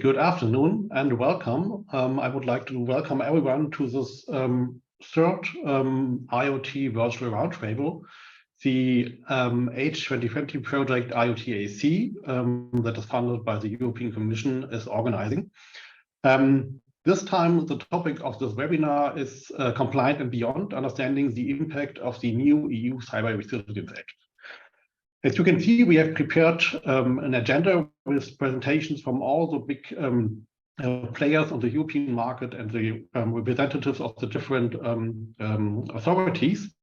Good afternoon and welcome. I would like to welcome everyone to this third IoT virtual roundtable, the H2020 project IoTAC that is funded by the European Commission is organizing. This time, the topic of this webinar is compliant and beyond, understanding the impact of the new EU Cyber Resilience Act. As you can see, we have prepared an agenda with presentations from all the big players on the European market and the representatives of the different authorities.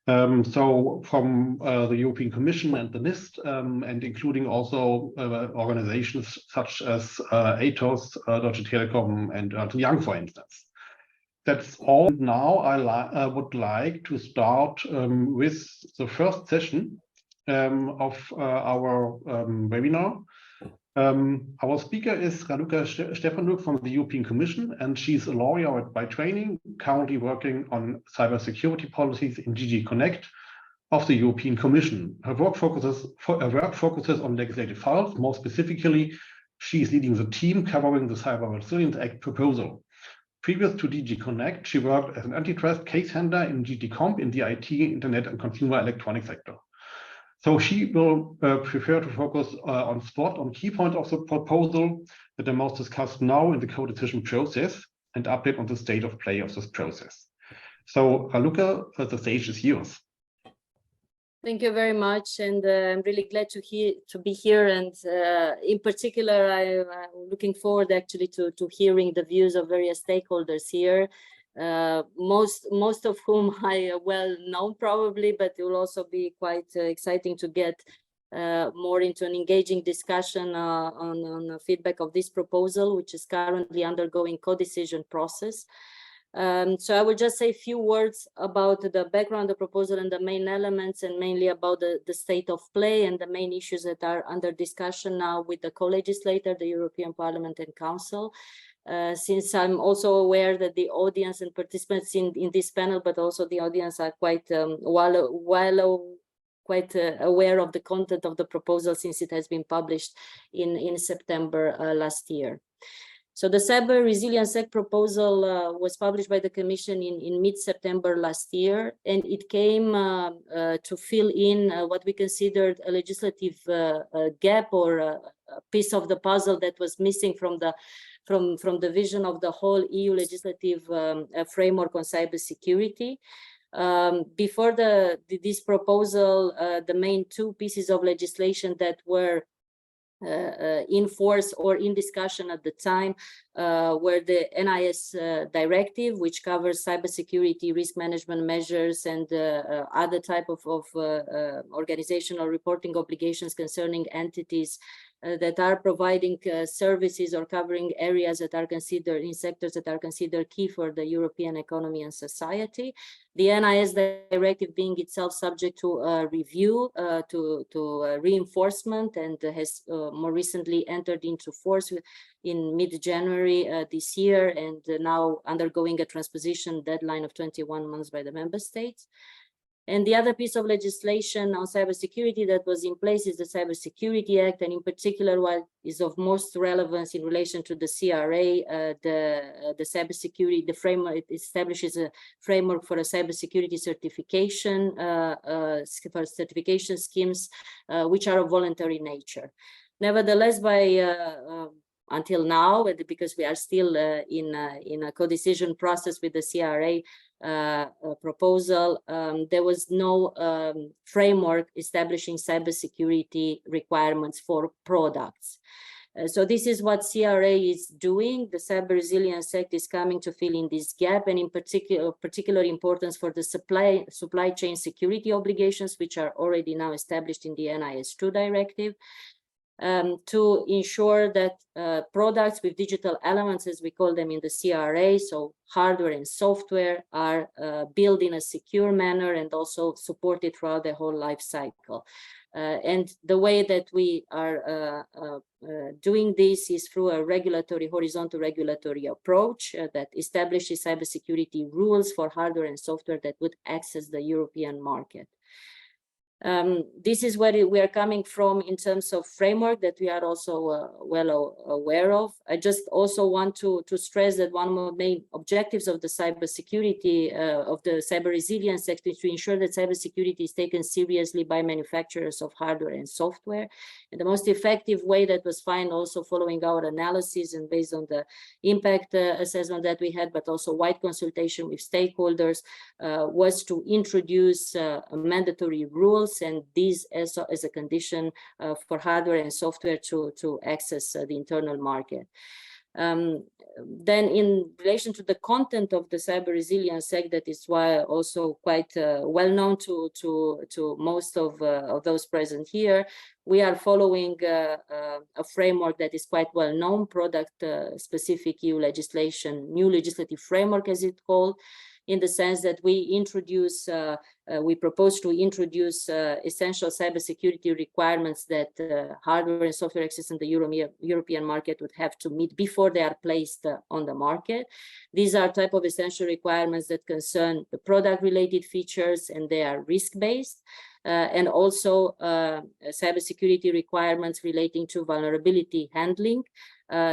So from the European Commission and the NIST, and including also organizations such as ATOS, Deutsche Telekom, and Ernst & Young, for instance. That's all. Now I would like to start with the first session of our webinar. Our speaker is Raluca Stefanuc from the European Commission, and she's a lawyer by training, currently working on cybersecurity policies in DG Connect of the European Commission. Her work focuses on legislative files. More specifically, she is leading the team covering the Cyber Resilience Act proposal. Previous to DG Connect, she worked as an antitrust case handler in DG Comp in the IT, Internet and consumer electronics sector. So she will prefer to focus on key points of the proposal that are most discussed now in the co-decision process and update on the state of play of this process. So Raluca, the stage is yours. Thank you very much, and I'm really glad to be here. And in particular, I'm looking forward actually to hearing the views of various stakeholders here. Most of whom I well know probably, but it will also be quite exciting to get more into an engaging discussion on the feedback of this proposal, which is currently undergoing co-decision process. So I will just say a few words about the background of the proposal and the main elements, and mainly about the state of play and the main issues that are under discussion now with the co-legislator, the European Parliament and Council. Since I'm also aware that the audience and participants in this panel, but also the audience are quite aware of the content of the proposal, since it has been published in September last year. So the Cyber Resilience Act proposal was published by the Commission in mid-September last year, and it came to fill in what we considered a legislative gap or a piece of the puzzle that was missing from the vision of the whole EU legislative framework on cybersecurity. Before this proposal, the main two pieces of legislation that were in force or in discussion at the time were the NIS directive, which covers cybersecurity risk management measures and other type of organizational reporting obligations concerning entities that are providing services or covering areas that are considered in sectors that are considered key for the European economy and society. The NIS directive being itself subject to review, to reinforcement, and has more recently entered into force in mid-January this year, and now undergoing a transposition deadline of 21 months by the member states. And the other piece of legislation on cybersecurity that was in place is the Cybersecurity Act, and in particular, what is of most relevance in relation to the CRA, the cybersecurity, the framework, it establishes a framework for a cybersecurity certification, for certification schemes, which are of voluntary nature. Nevertheless, until now, because we are still in a co-decision process with the CRA proposal, there was no framework establishing cybersecurity requirements for products. So this is what CRA is doing. The Cyber Resilience Act is coming to fill in this gap, and in particular importance for the supply chain security obligations, which are already now established in the NIS2 directive. To ensure that products with digital elements, as we call them in the CRA, so hardware and software, are built in a secure manner and also supported throughout the whole life cycle. And the way that we are doing this is through a horizontal regulatory approach that establishes cybersecurity rules for hardware and software that would access the European market. This is where we are coming from in terms of framework that we are also well aware of. I just also want to stress that one of the main objectives of the cybersecurity, of the cyber resilience sector, is to ensure that cybersecurity is taken seriously by manufacturers of hardware and software. And the most effective way that was found, also following our analysis and based on the impact assessment that we had, but also wide consultation with stakeholders, was to introduce mandatory rules, and these as a condition for hardware and software to access the internal market. Then in relation to the content of the Cyber Resilience Act, that is why also quite well known to most of those present here, we are following a framework that is quite well known, product specific EU legislation, new legislative framework as it's called, in the sense that we propose to introduce essential cybersecurity requirements that hardware and software access in the European market would have to meet before they are placed on the market. These are type of essential requirements that concern the product-related features, and they are risk-based. And also cybersecurity requirements relating to vulnerability handling.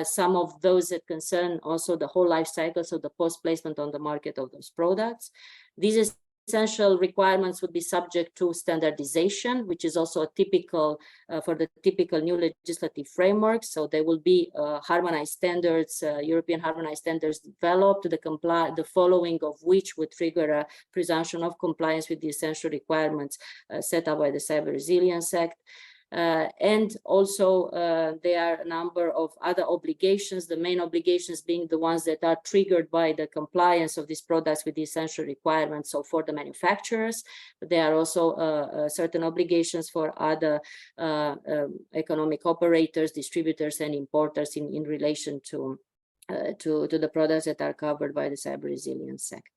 Some of those that concern also the whole life cycle, so the post-placement on the market of those products. These essential requirements would be subject to standardization, which is also a typical for the typical new legislative framework. So there will be harmonized standards, European harmonized standards developed, the following of which would trigger a presumption of compliance with the essential requirements set up by the Cyber Resilience Act. And also there are a number of other obligations, the main obligations being the ones that are triggered by the compliance of these products with the essential requirements. So for the manufacturers, there are also certain obligations for other economic operators, distributors and importers in relation to the products that are covered by the Cyber Resilience Act.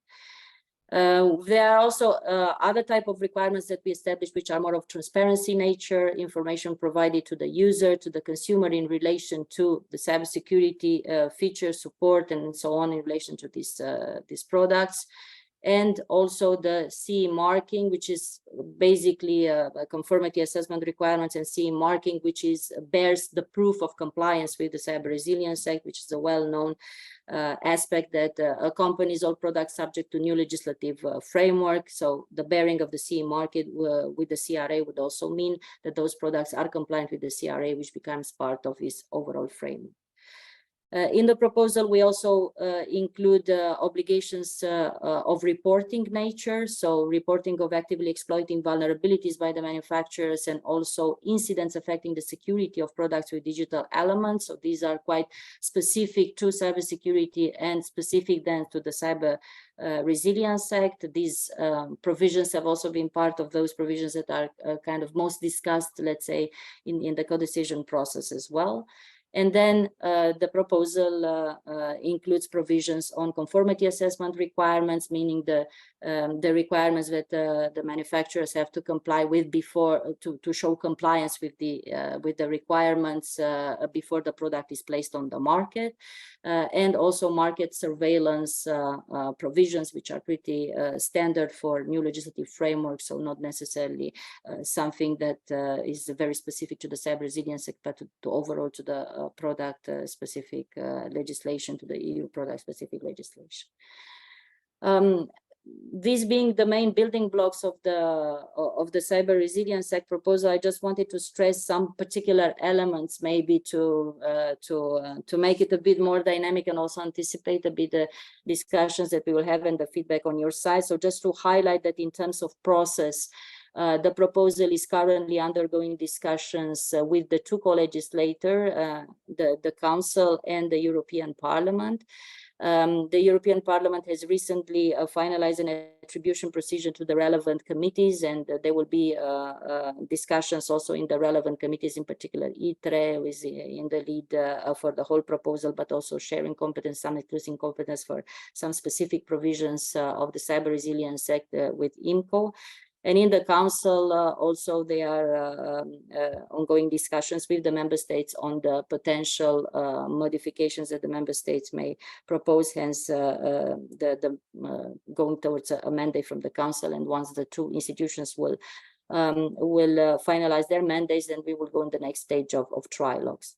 There are also other type of requirements that we established, which are more of transparency nature, information provided to the user, to the consumer in relation to the cybersecurity features, support, and so on in relation to these products. And also the CE marking, which is basically a conformity assessment requirements, and CE marking, which bears the proof of compliance with the Cyber Resilience Act, which is a well-known aspect that accompanies all products subject to new legislative framework. So the bearing of the CE market with the CRA would also mean that those products are compliant with the CRA, which becomes part of its overall framework. In the proposal, we also include obligations of reporting nature, so reporting of actively exploiting vulnerabilities by the manufacturers, and also incidents affecting the security of products with digital elements. So these are quite specific to cybersecurity and specific then to the Cyber Resilience Act. These provisions have also been part of those provisions that are kind of most discussed, let's say, in the co-decision process as well. And then the proposal includes provisions on conformity assessment requirements, meaning the requirements that the manufacturers have to comply with before to show compliance with the requirements before the product is placed on the market, and also market surveillance provisions, which are pretty standard for new legislative frameworks, so not necessarily something that is very specific to the Cyber Resilience Act, but to overall to the product specific legislation, to the EU product specific legislation. These being the main building blocks of the Cyber Resilience Act proposal, I just wanted to stress some particular elements, maybe to make it a bit more dynamic and also anticipate a bit the discussions that we will have and the feedback on your side. So just to highlight that in terms of process, the proposal is currently undergoing discussions with the two co-legislators, the Council and the European Parliament. The European Parliament has recently finalized an attribution procedure to the relevant committees, and there will be discussions also in the relevant committees, in particular ITRE, who is in the lead for the whole proposal, but also sharing competence, some including competence for some specific provisions of the Cyber Resilience Act with IMCO. And in the Council, also there are ongoing discussions with the Member States on the potential modifications that the Member States may propose, hence going towards a mandate from the Council. And once the two institutions will will finalize their mandates, and we will go in the next stage of trilogues.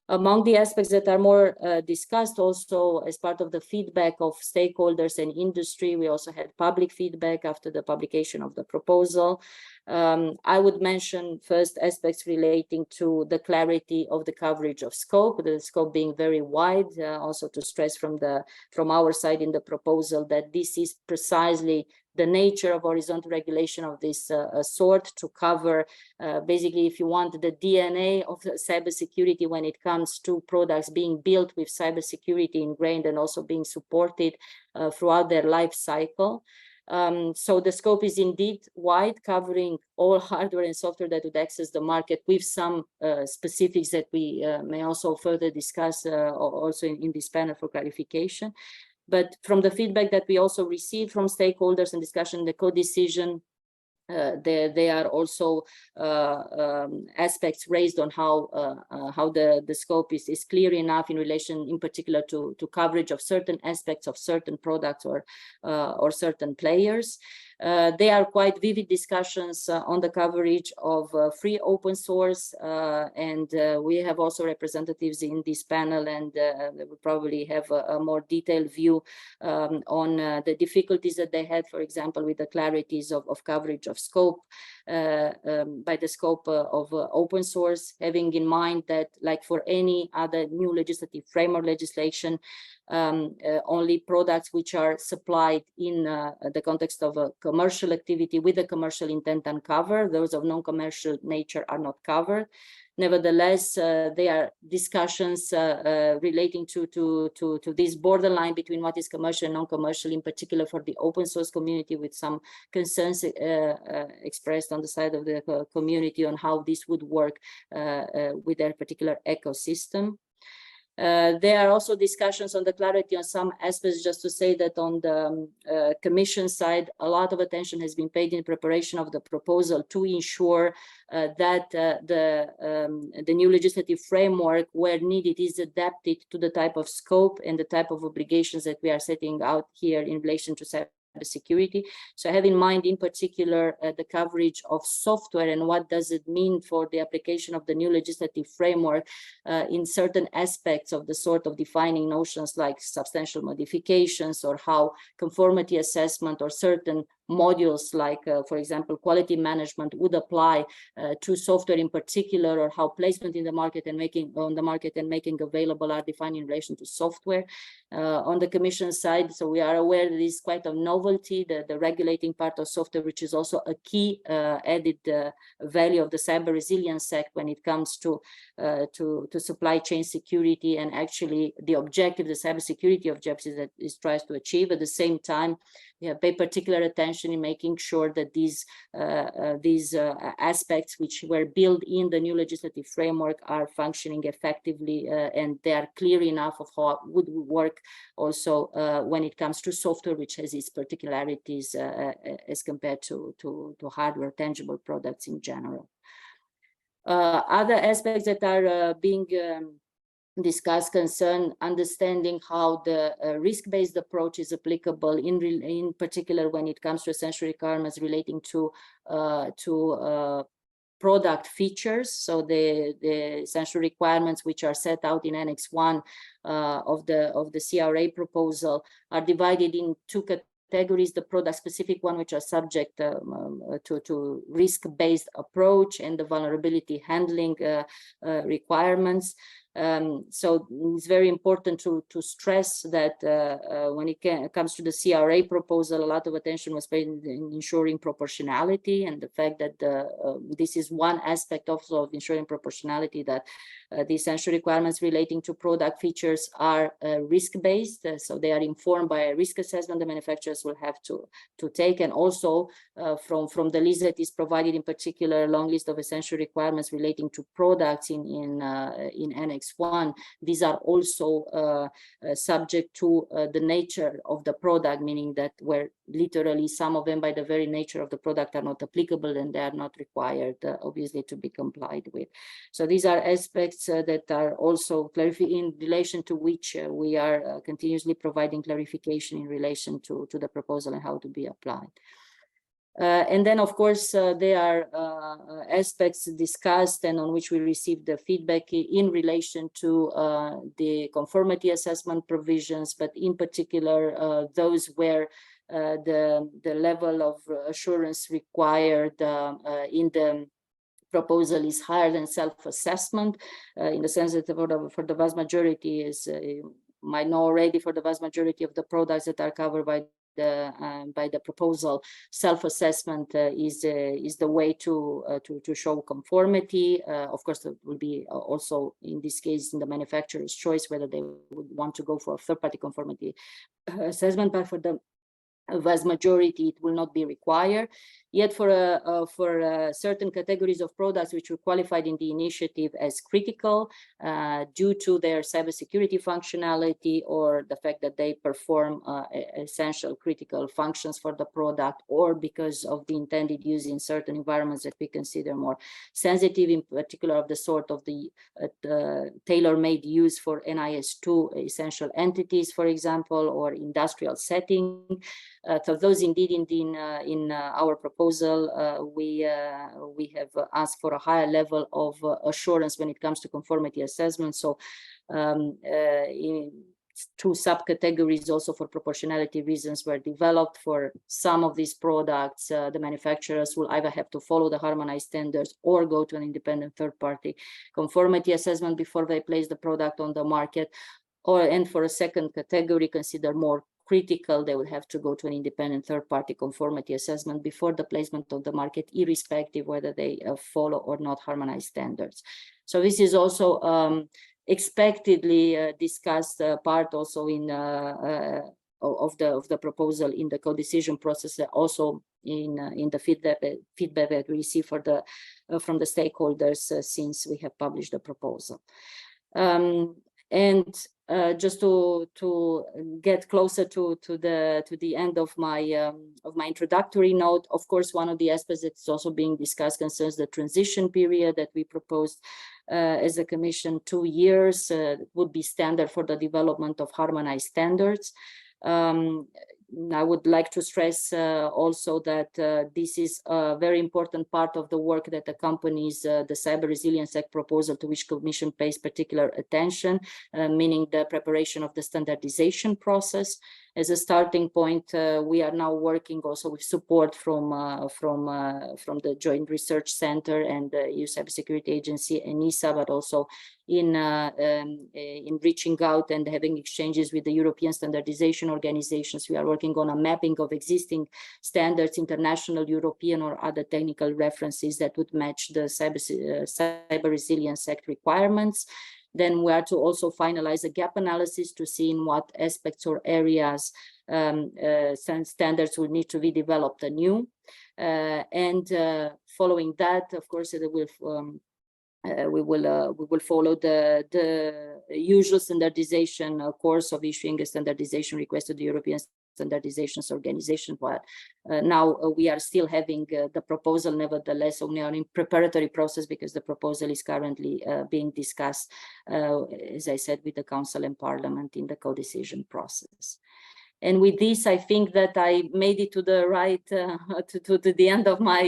Among the aspects that are more discussed also as part of the feedback of stakeholders and industry, we also had public feedback after the publication of the proposal. I would mention first aspects relating to the clarity of the coverage of scope, the scope being very wide, also to stress from our side in the proposal that this is precisely the nature of horizontal regulation of this sort, to cover basically, if you want, the DNA of cybersecurity when it comes to products being built with cybersecurity ingrained and also being supported throughout their life cycle. So the scope is indeed wide, covering all hardware and software that would access the market, with some specifics that we may also further discuss also in this panel for clarification. But from the feedback that we also received from stakeholders and discussion in the co-decision, there are also aspects raised on how the scope is clear enough in relation, in particular, to coverage of certain aspects of certain products or certain players. There are quite vivid discussions on the coverage of free open source, and we have also representatives in this panel, and they will probably have a more detailed view on the difficulties that they had, for example, with the clarities of coverage of scope by the scope of open source, having in mind that, like for any other new legislative framework legislation, only products which are supplied in the context of a commercial activity with a commercial intent are covered. Those of non-commercial nature are not covered. Nevertheless, there are discussions relating to this borderline between what is commercial and non-commercial, in particular for the open source community, with some concerns expressed on the side of the community on how this would work with their particular ecosystem. There are also discussions on the clarity on some aspects, just to say that on the Commission side, a lot of attention has been paid in preparation of the proposal to ensure that the new legislative framework, where needed, is adapted to the type of scope and the type of obligations that we are setting out here in relation to cybersecurity. So have in mind, in particular, the coverage of software and what does it mean for the application of the new legislative framework in certain aspects of the sort of defining notions like substantial modifications, or how conformity assessment or certain modules like, for example, quality management would apply to software in particular, or how placement in the market and making available are defined in relation to software. On the Commission side, so we are aware that this is quite a novelty, the regulating part of software, which is also a key added value of the Cyber Resilience Act when it comes to supply chain security, and actually the objective, the cybersecurity objectives that it tries to achieve. At the same time, we have paid particular attention in making sure that these aspects which were built in the new legislative framework are functioning effectively, and they are clear enough of how it would work also when it comes to software, which has its particularities as compared to hardware, tangible products in general. Other aspects that are being discussed concern understanding how the risk-based approach is applicable in particular when it comes to essential requirements relating to product features. So the essential requirements which are set out in Annex 1 of the CRA proposal are divided in two categories: the product-specific one, which are subject to risk-based approach, and the vulnerability handling requirements. So it's very important to stress that when it comes to the CRA proposal, a lot of attention was paid in ensuring proportionality, and the fact that this is one aspect also of ensuring proportionality, that the essential requirements relating to product features are risk-based, so they are informed by a risk assessment the manufacturers will have to take, and also from the list that is provided, in particular, a long list of essential requirements relating to products in Annex 1. These are also subject to the nature of the product, meaning that where literally some of them, by the very nature of the product, are not applicable, and they are not required, obviously, to be complied with. So these are aspects that are also in relation to which we are continuously providing clarification in relation to the proposal and how to be applied. And then, of course, there are aspects discussed and on which we received the feedback in relation to the conformity assessment provisions, but in particular, those where the level of assurance required in the proposal is higher than self-assessment, in the sense that for the vast majority is, you might know already, for the vast majority of the products that are covered by the proposal, self-assessment is the way to show conformity. Of course, it will be also in this case in the manufacturer's choice whether they would want to go for a third-party conformity assessment, but for the vast majority it will not be required. Yet for certain categories of products which were qualified in the initiative as critical due to their cybersecurity functionality or the fact that they perform essential critical functions for the product, or because of the intended use in certain environments that we consider more sensitive, in particular of the sort of the tailor-made use for NIS2 essential entities, for example, or industrial setting. So those indeed in our proposal, we have asked for a higher level of assurance when it comes to conformity assessment. So two subcategories also for proportionality reasons were developed. For some of these products, the manufacturers will either have to follow the harmonized standards or go to an independent third-party conformity assessment before they place the product on the market. And for a second category, consider more critical, they will have to go to an independent third-party conformity assessment before the placement of the market, irrespective whether they follow or not harmonized standards. So this is also expectedly discussed part also in of the proposal in the co-decision process, also in the feedback that we receive for the from the stakeholders since we have published the proposal. And just to get closer to the end of my introductory note, of course, one of the aspects that's also being discussed concerns the transition period that we proposed as a Commission. 2 years would be standard for the development of harmonized standards. I would like to stress also that this is a very important part of the work that accompanies the Cyber Resilience Act proposal, to which Commission pays particular attention, meaning the preparation of the standardization process. As a starting point, we are now working also with support from the Joint Research Center and the EU Cybersecurity Agency and NISA, but also in reaching out and having exchanges with the European standardization organizations. We are working on a mapping of existing standards, international, European, or other technical references that would match the Cyber Resilience Act requirements. Then we are to also finalize a gap analysis to see in what aspects or areas standards will need to be developed anew. And following that, of course, we will follow the usual standardization course of issuing a standardization request to the European Standardizations Organization. But now we are still having the proposal, nevertheless, we are in preparatory process because the proposal is currently being discussed, as I said, with the Council and Parliament in the co-decision process. And with this, I think that I made it to the right, to the end of my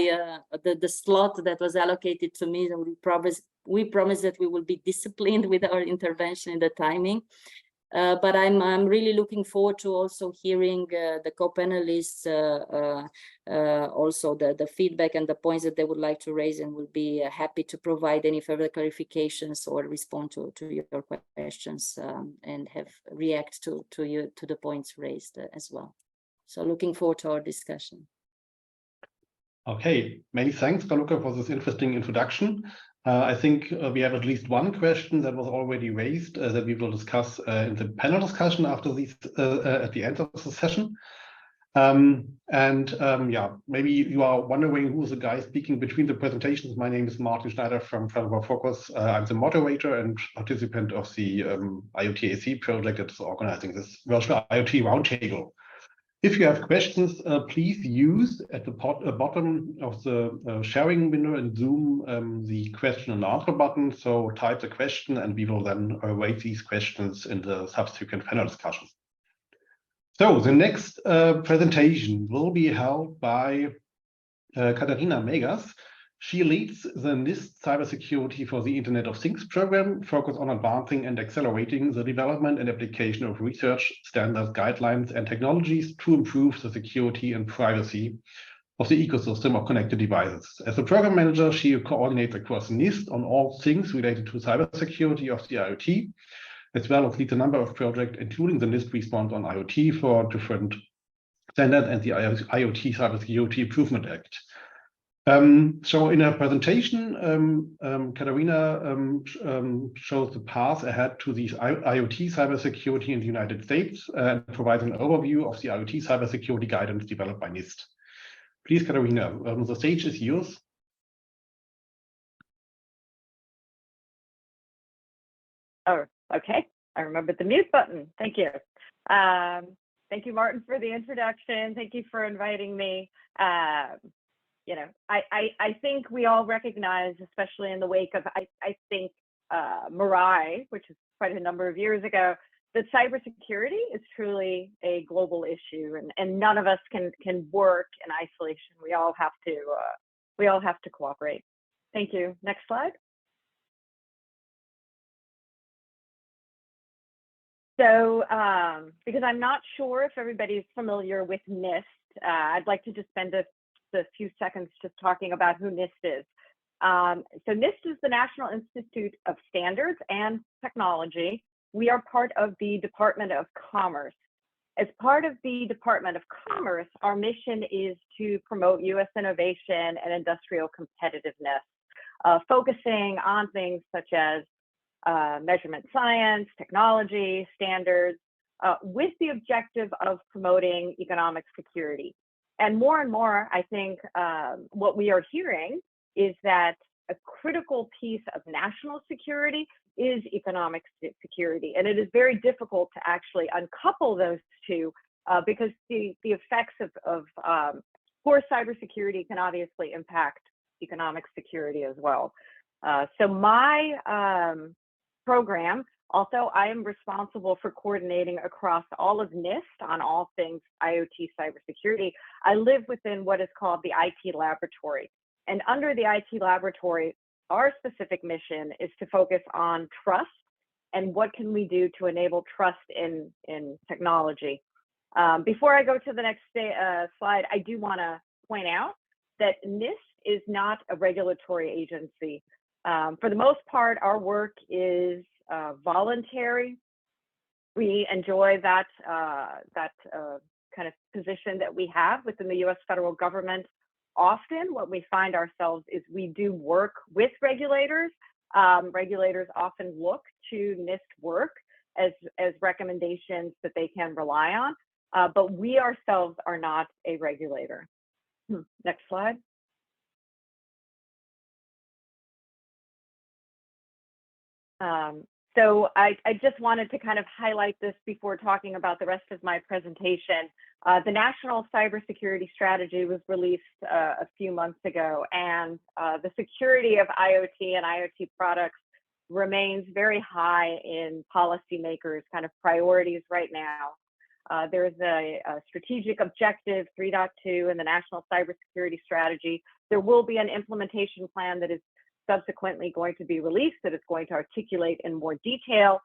the slot that was allocated to me. We promise that we will be disciplined with our intervention in the timing. But I'm really looking forward to also hearing the co-panelists, also the feedback and the points that they would like to raise, and will be happy to provide any further clarifications or respond to your questions and react to the points raised as well. So looking forward to our discussion. Okay, many thanks, Raluca, for this interesting introduction. I think we have at least one question that was already raised that we will discuss in the panel discussion after these at the end of the session. Yeah, maybe you are wondering who's the guy speaking between the presentations. My name is Martin Schneider from Focus. I'm the moderator and participant of the IoTAC project that is organizing this virtual IoT roundtable. If you have questions, please use at the bottom of the sharing window in Zoom the question and answer button. So type the question and we will then raise these questions in the subsequent panel discussion. So the next presentation will be held by Katerina Megas. She leads the NIST Cybersecurity for the Internet of Things program, focused on advancing and accelerating the development and application of research, standards, guidelines, and technologies to improve the security and privacy of the ecosystem of connected devices. As a program manager, she coordinates across NIST on all things related to cybersecurity of the IoT, as well as leads a number of projects, including the NIST response on IoT for different standards and the IoT Cybersecurity Improvement Act. So in her presentation, Katerina shows the path ahead to the IoT cybersecurity in the United States and provides an overview of the IoT cybersecurity guidance developed by NIST. Please, Katerina, the stage is yours. Oh, okay. I remembered the mute button. Thank you. Thank you, Martin, for the introduction. Thank you for inviting me. You know, I think we all recognize, especially in the wake of, I think, Mirai, which is quite a number of years ago, that cybersecurity is truly a global issue, and none of us can work in isolation. We all have to cooperate. Thank you. Next slide. So, because I'm not sure if everybody's familiar with NIST, I'd like to just spend a few seconds just talking about who NIST is. So NIST is the National Institute of Standards and Technology. We are part of the Department of Commerce. As part of the Department of Commerce, our mission is to promote U.S. innovation and industrial competitiveness, focusing on things such as measurement science, technology, standards, with the objective of promoting economic security. And more, I think what we are hearing is that a critical piece of national security is economic security. And it is very difficult to actually uncouple those two because the effects of poor cybersecurity can obviously impact economic security as well. So my program, also, I am responsible for coordinating across all of NIST on all things IoT cybersecurity. I live within what is called the IT laboratory. And under the IT laboratory, our specific mission is to focus on trust and what can we do to enable trust in technology. Before I go to the next slide, I do want to point out that NIST is not a regulatory agency. For the most part, our work is voluntary. We enjoy that kind of position that we have within the U.S. federal government. Often what we find ourselves is we do work with regulators. Regulators often look to NIST work as recommendations that they can rely on, but we ourselves are not a regulator. Next slide. So I just wanted to kind of highlight this before talking about the rest of my presentation. The National Cybersecurity Strategy was released a few months ago, and the security of IoT and IoT products remains very high in policymakers' kind of priorities right now. There's a strategic objective 3.2 in the National Cybersecurity Strategy. There will be an implementation plan that is subsequently going to be released that is going to articulate in more detail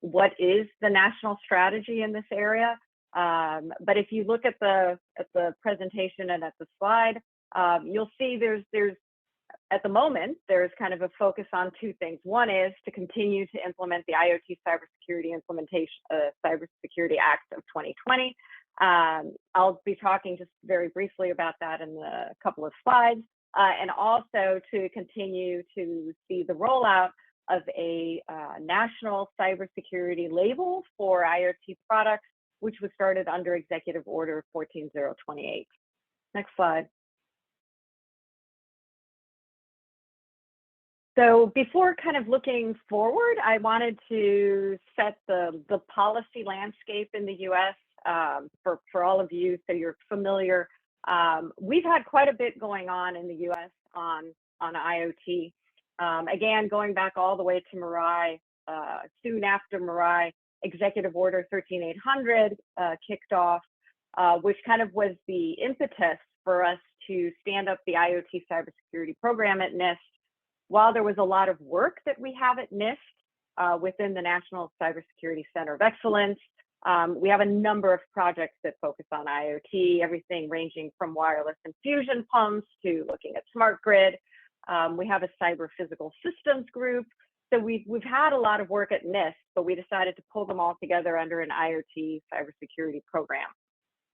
what is the national strategy in this area. But if you look at the presentation and at the slide, you'll see there's at the moment there's kind of a focus on two things. One is to continue to implement the IoT Cybersecurity Cybersecurity Act of 2020. I'll be talking just very briefly about that in a couple of slides. And also to continue to see the rollout of a national cybersecurity label for IoT products, which was started under Executive Order 14028. Next slide. So before kind of looking forward, I wanted to set the policy landscape in the US for all of you so you're familiar. We've had quite a bit going on in the US on IoT. Again, going back all the way to Mirai, soon after Mirai, Executive Order 13800 kicked off, which kind of was the impetus for us to stand up the IoT cybersecurity program at NIST. While there was a lot of work that we have at NIST within the National Cybersecurity Center of Excellence, we have a number of projects that focus on IoT, everything ranging from wireless infusion pumps to looking at smart grid. We have a cyber physical systems group. So we've had a lot of work at NIST, but we decided to pull them all together under an IoT cybersecurity program.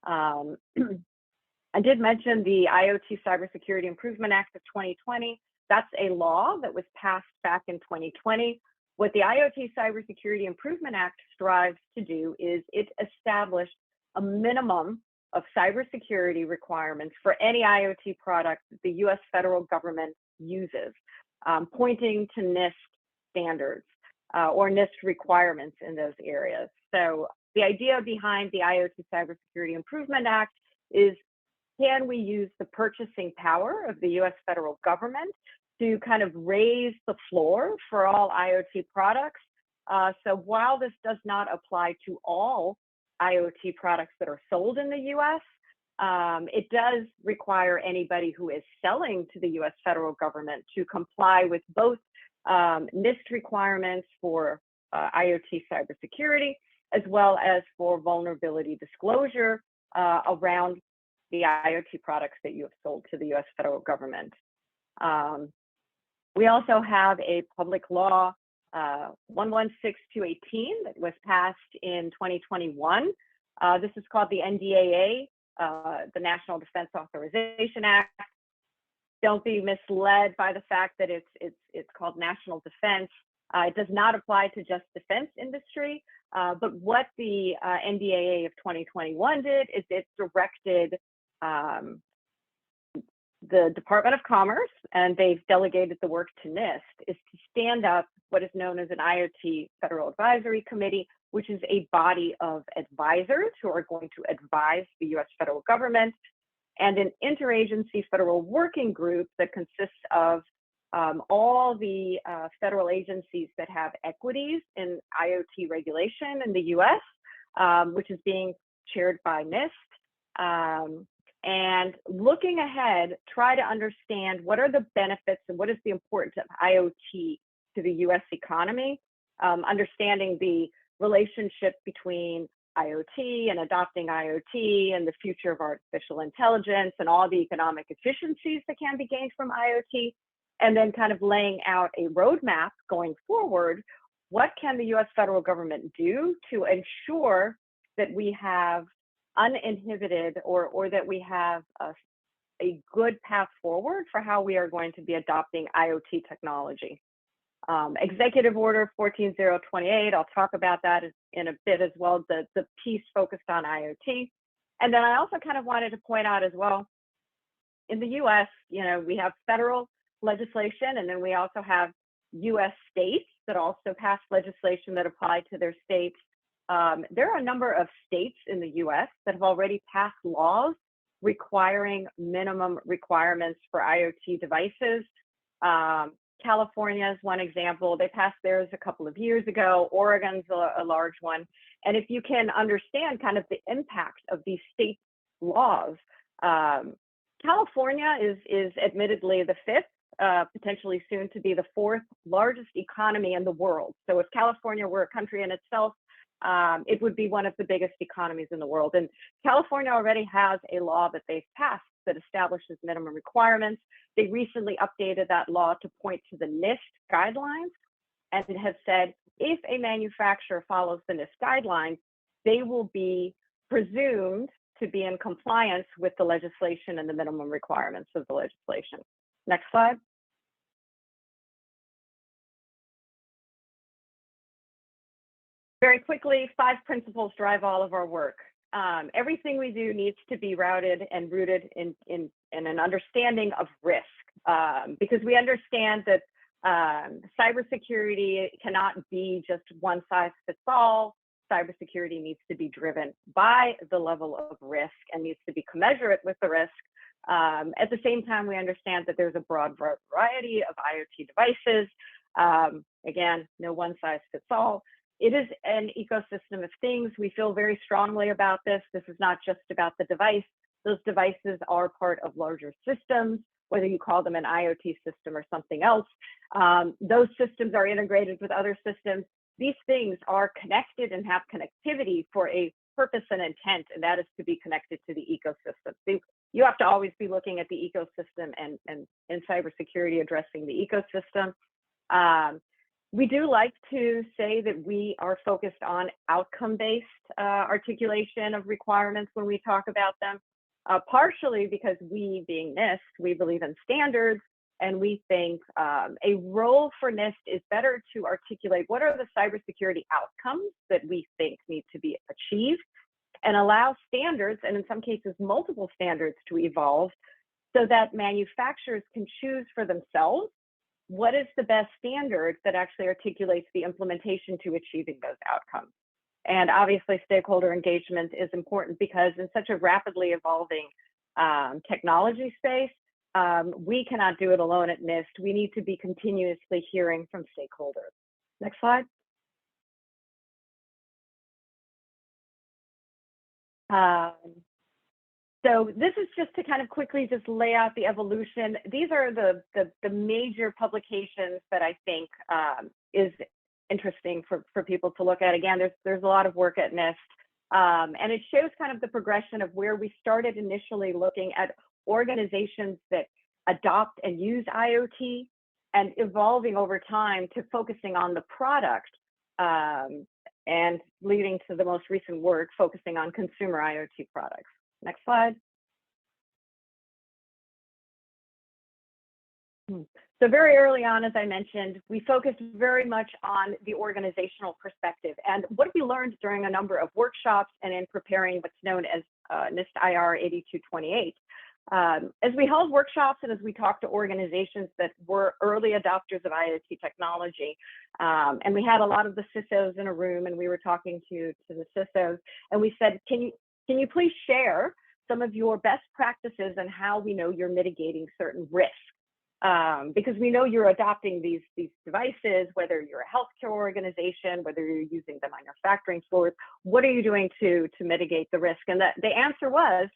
I did mention the IoT Cybersecurity Improvement Act of 2020. That's a law that was passed back in 2020. What the IoT Cybersecurity Improvement Act strives to do is it established a minimum of cybersecurity requirements for any IoT product that the US federal government uses, pointing to NIST standards or NIST requirements in those areas. So the idea behind the IoT Cybersecurity Improvement Act is, can we use the purchasing power of the US federal government to kind of raise the floor for all IoT products? So while this does not apply to all IoT products that are sold in the US, it does require anybody who is selling to the US federal government to comply with both NIST requirements for IoT cybersecurity, as well as for vulnerability disclosure around the IoT products that you have sold to the US federal government. We also have a public law 116218 that was passed in 2021. This is called the NDAA, the National Defense Authorization Act. Don't be misled by the fact that it's called national defense. It does not apply to just defense industry, but what the NDAA of 2021 did is it directed the Department of Commerce, and they've delegated the work to NIST, is to stand up what is known as an IoT Federal Advisory Committee, which is a body of advisors who are going to advise the US federal government, and an interagency federal working group that consists of all the federal agencies that have equities in IoT regulation in the US, which is being chaired by NIST. And looking ahead, try to understand what are the benefits and what is the importance of IoT to the US economy, understanding the relationship between IoT and adopting IoT and the future of artificial intelligence and all the economic efficiencies that can be gained from IoT, and then kind of laying out a roadmap going forward. What can the US federal government do to ensure that we have uninhibited or that we have a good path forward for how we are going to be adopting IoT technology. Executive Order 14028, I'll talk about that in a bit as well, the piece focused on IoT. And then I also kind of wanted to point out as well, in the US, you know, we have federal legislation, and then we also have US states that also pass legislation that apply to their states. There are a number of states in the US that have already passed laws requiring minimum requirements for IoT devices. California is one example. They passed theirs a couple of years ago. Oregon's a large one. And if you can understand kind of the impact of these state laws, California is admittedly the fifth, potentially soon to be the fourth largest economy in the world. So if California were a country in itself, it would be one of the biggest economies in the world. And California already has a law that they've passed that establishes minimum requirements. They recently updated that law to point to the NIST guidelines, and it has said if a manufacturer follows the NIST guidelines, they will be presumed to be in compliance with the legislation and the minimum requirements of the legislation. Next slide. Very quickly, 5 principles drive all of our work. Everything we do needs to be routed and rooted in an understanding of risk, because we understand that cybersecurity cannot be just one size fits all. Cybersecurity needs to be driven by the level of risk and needs to be commensurate with the risk. At the same time, we understand that there's a broad variety of IoT devices. Again, no one size fits all. It is an ecosystem of things. We feel very strongly about this. This is not just about the device. Those devices are part of larger systems, whether you call them an IoT system or something else. Those systems are integrated with other systems. These things are connected and have connectivity for a purpose and intent, and that is to be connected to the ecosystem. So you have to always be looking at the ecosystem and in cybersecurity addressing the ecosystem. We do like to say that we are focused on outcome-based articulation of requirements when we talk about them, partially because we, being NIST, we believe in standards, and we think a role for NIST is better to articulate what are the cybersecurity outcomes that we think need to be achieved, and allow standards, and in some cases multiple standards, to evolve so that manufacturers can choose for themselves what is the best standard that actually articulates the implementation to achieving those outcomes. And obviously stakeholder engagement is important because in such a rapidly evolving technology space, we cannot do it alone at NIST. We need to be continuously hearing from stakeholders. Next slide. So this is just to kind of quickly just lay out the evolution. These are the major publications that I think is interesting for people to look at. Again, there's a lot of work at NIST, and it shows kind of the progression of where we started initially looking at organizations that adopt and use IoT and evolving over time to focusing on the product and leading to the most recent work focusing on consumer IoT products. Next slide. So very early on, as I mentioned, we focused very much on the organizational perspective. And what we learned during a number of workshops and in preparing what's known as NIST IR 8228, as we held workshops and as we talked to organizations that were early adopters of IoT technology, and we had a lot of the CISOs in a room, and we were talking to the CISOs, and we said, can you please share some of your best practices and how we know you're mitigating certain risks? Because we know you're adopting these devices, whether you're a healthcare organization, whether you're using them on your factoring floors, what are you doing to mitigate the risk? And the answer was,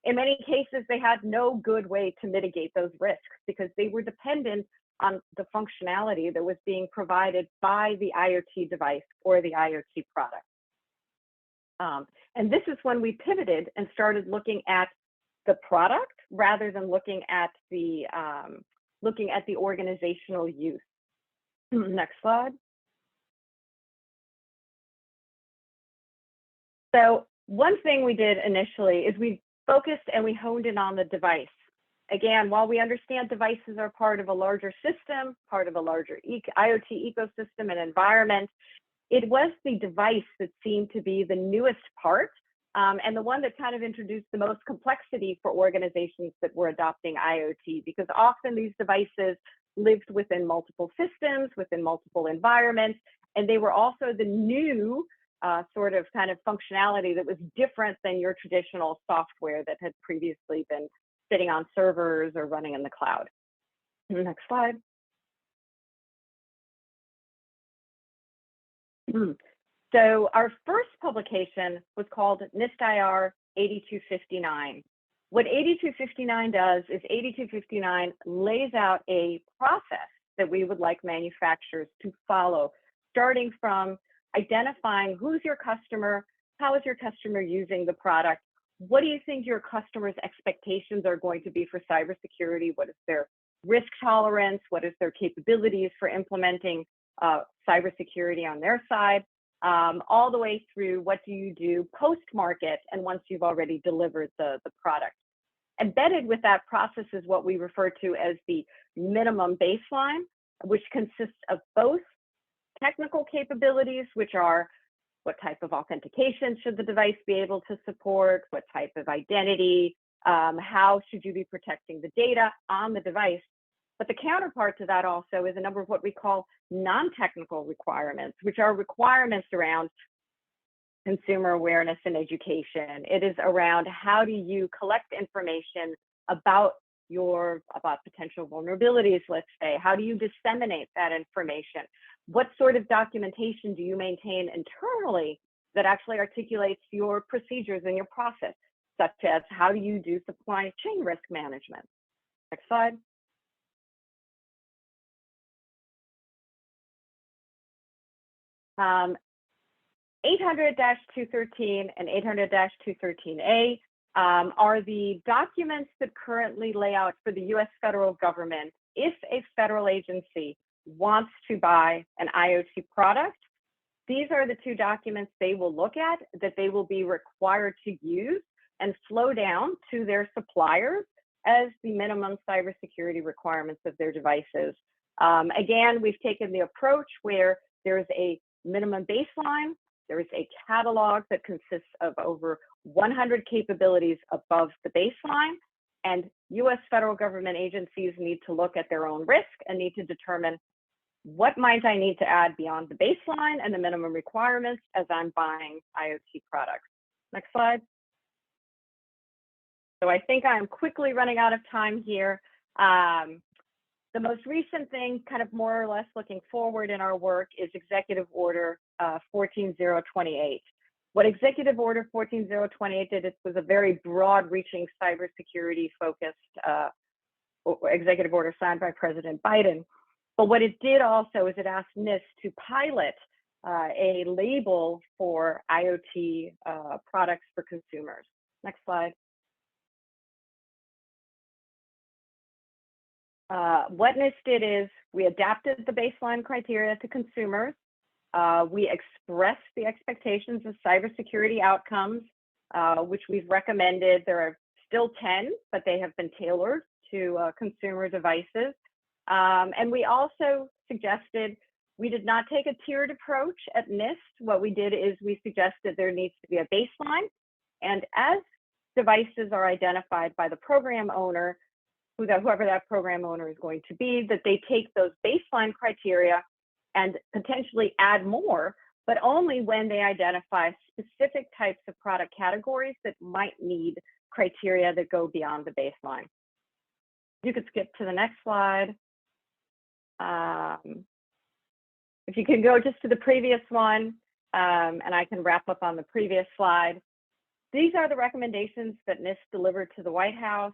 in many cases, they had no good way to mitigate those risks because they were dependent on the functionality that was being provided by the IoT device or the IoT product. And this is when we pivoted and started looking at the product rather than looking at the organizational use. Next slide. So one thing we did initially is we focused and we honed in on the device. Again, while we understand devices are part of a larger system, part of a larger IoT ecosystem and environment, it was the device that seemed to be the newest part and the one that kind of introduced the most complexity for organizations that were adopting IoT, because often these devices lived within multiple systems, within multiple environments, and they were also the new sort of kind of functionality that was different than your traditional software that had previously been sitting on servers or running in the cloud. Next slide. So our first publication was called NIST IR 8259. What 8259 does is 8259 lays out a process that we would like manufacturers to follow, starting from identifying who's your customer, how is your customer using the product, what do you think your customer's expectations are going to be for cybersecurity, what is their risk tolerance, what is their capabilities for implementing cybersecurity on their side, all the way through what do you do post-market and once you've already delivered the product. Embedded with that process is what we refer to as the minimum baseline, which consists of both technical capabilities, which are what type of authentication should the device be able to support, what type of identity, how should you be protecting the data on the device. But the counterpart to that also is a number of what we call non-technical requirements, which are requirements around consumer awareness and education. It is around how do you collect information about potential vulnerabilities, let's say. How do you disseminate that information? What sort of documentation do you maintain internally that actually articulates your procedures and your process? such as how do you do supply chain risk management? Next slide. Um, 800-213 and 800-213A are the documents that currently lay out for the US federal government if a federal agency wants to buy an IoT product. These are the two documents they will look at that they will be required to use and flow down to their suppliers as the minimum cybersecurity requirements of their devices. Again, we've taken the approach where there's a minimum baseline, there is a catalog that consists of over 100 capabilities above the baseline, and US federal government agencies need to look at their own risk and need to determine what might I need to add beyond the baseline and the minimum requirements as I'm buying IoT products. Next slide. So I think I'm quickly running out of time here. The most recent thing, kind of more or less looking forward in our work, is Executive Order 14028. What Executive Order 14028 did, it was a very broad-reaching cybersecurity focused executive order signed by President Biden. But what it did also is it asked NIST to pilot a label for IoT products for consumers. Next slide. What NIST did is we adapted the baseline criteria to consumers. We expressed the expectations of cybersecurity outcomes, which we've recommended. There are still 10, but they have been tailored to consumer devices. And we also suggested we did not take a tiered approach at NIST. What we did is we suggested there needs to be a baseline. And as devices are identified by the program owner, whoever that program owner is going to be, that they take those baseline criteria and potentially add more, but only when they identify specific types of product categories that might need criteria that go beyond the baseline. You could skip to the next slide. If you can go just to the previous one, and I can wrap up on the previous slide. These are the recommendations that NIST delivered to the White House.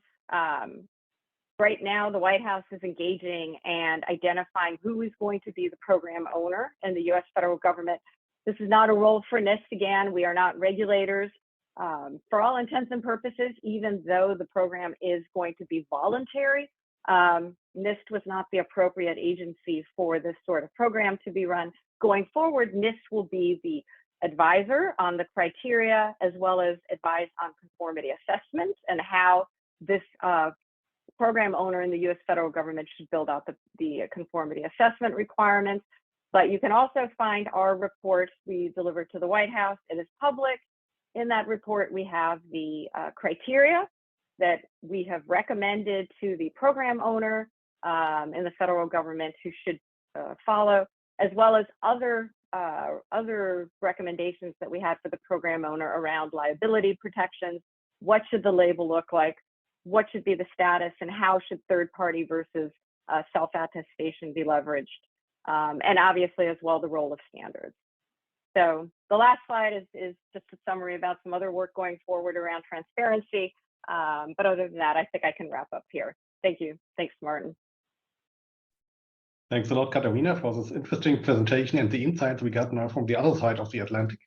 Right now, the White House is engaging and identifying who is going to be the program owner in the US federal government. This is not a role for NIST. Again, we are not regulators. For all intents and purposes, even though the program is going to be voluntary, NIST was not the appropriate agency for this sort of program to be run. Going forward, NIST will be the advisor on the criteria, as well as advise on conformity assessments and how this program owner in the US federal government should build out the conformity assessment requirements. But you can also find our report we delivered to the White House. It is public. In that report, we have the criteria that we have recommended to the program owner in the federal government who should follow, as well as other recommendations that we had for the program owner around liability protections. What should the label look like? What should be the status, and how should third-party versus self-attestation be leveraged? And obviously, as well, the role of standards. So the last slide is just a summary about some other work going forward around transparency. But other than that, I think I can wrap up here. Thank you. Thanks, Martin. Thanks a lot, Katerina, for this interesting presentation and the insights we got now from the other side of the Atlantic.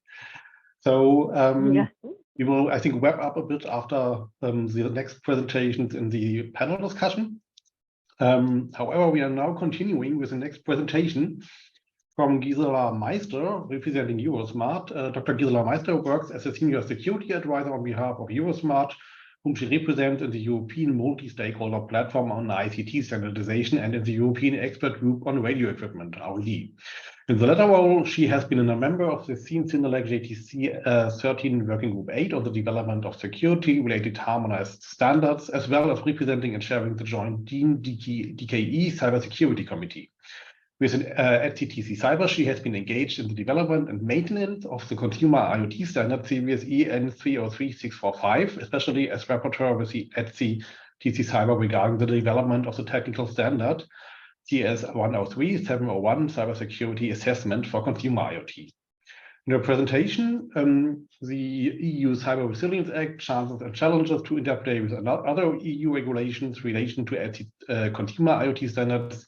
So we will, I think, wrap up a bit after the next presentations in the panel discussion. However, we are now continuing with the next presentation from Gisela Meister, representing Eurosmart. Dr. Gisela Meister works as a senior security advisor on behalf of Eurosmart, whom she represents in the European multi-stakeholder platform on ICT standardization and in the European expert group on radio equipment, ROD. In the latter role, she has been a member of the CINELEC JTC 13 Working Group 8 on the development of security-related harmonized standards, as well as representing and chairing the joint DKE Cybersecurity Committee. At CTC Cyber, she has been engaged in the development and maintenance of the consumer IoT standard series EN 303645, especially as rapporteur at CTC Cyber regarding the development of the technical standard CS 103-701 Cybersecurity Assessment for Consumer IoT. In your presentation, the EU Cyber Resilience Act, chances and challenges to interplay with other EU regulations relation to consumer IoT standards.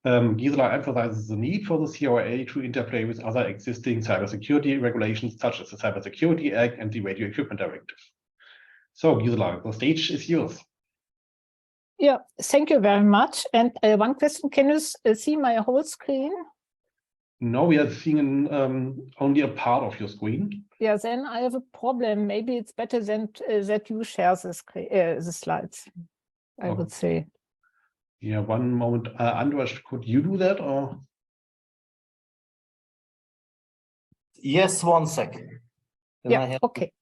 Gisela emphasizes the need for the CRA to interplay with other existing cybersecurity regulations, such as the Cybersecurity Act and the Radio Equipment Directive. So, Gisela, the stage is yours. Yeah, thank you very much. And one question, can you see my whole screen? No, we are seeing only a part of your screen. Yeah, then I have a problem. Maybe it's better than that you share the slides, I would say. Yeah, one moment. Andras, could you do that, or? Yes, 1 second. Yeah, okay.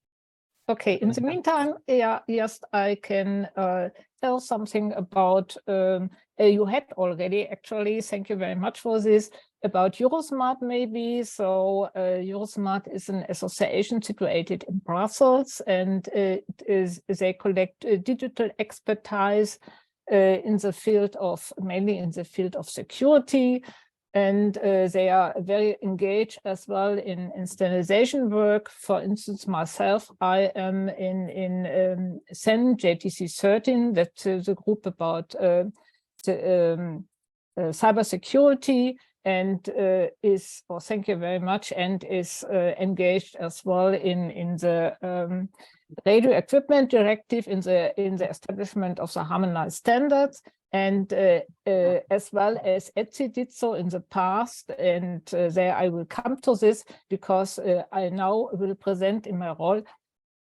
Okay, in the meantime, yeah, yes, I can tell something about, you had already, actually, thank you very much for this, about Eurosmart maybe. So Eurosmart is an association situated in Brussels, and they collect digital expertise in the field of, mainly in the field of security. And they are very engaged as well in standardization work. For instance, myself, I am in CEN JTC 13, that's the group about cybersecurity, and thank you very much, and is engaged as well in the Radio Equipment Directive, in the establishment of the harmonized standards. And as well as ETSI did so in the past, and there I will come to this because I now will present in my role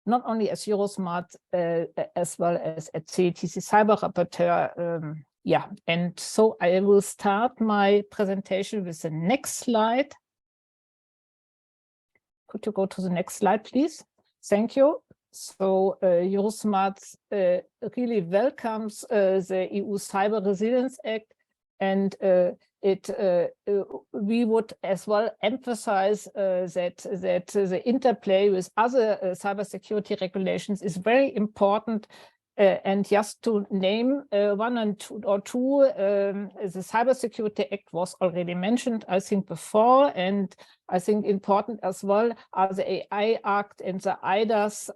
not only as Eurosmart as well as ETSI Cyber Rapporteur. Yeah, and so I will start my presentation with the next slide. Could you go to the next slide, please? Thank you. So Eurosmart really welcomes the EU Cyber Resilience Act, and we would as well emphasize that the interplay with other cybersecurity regulations is very important. And just to name one or two, the Cybersecurity Act was already mentioned, I think, before, and I think important as well are the AI Act and the IDAS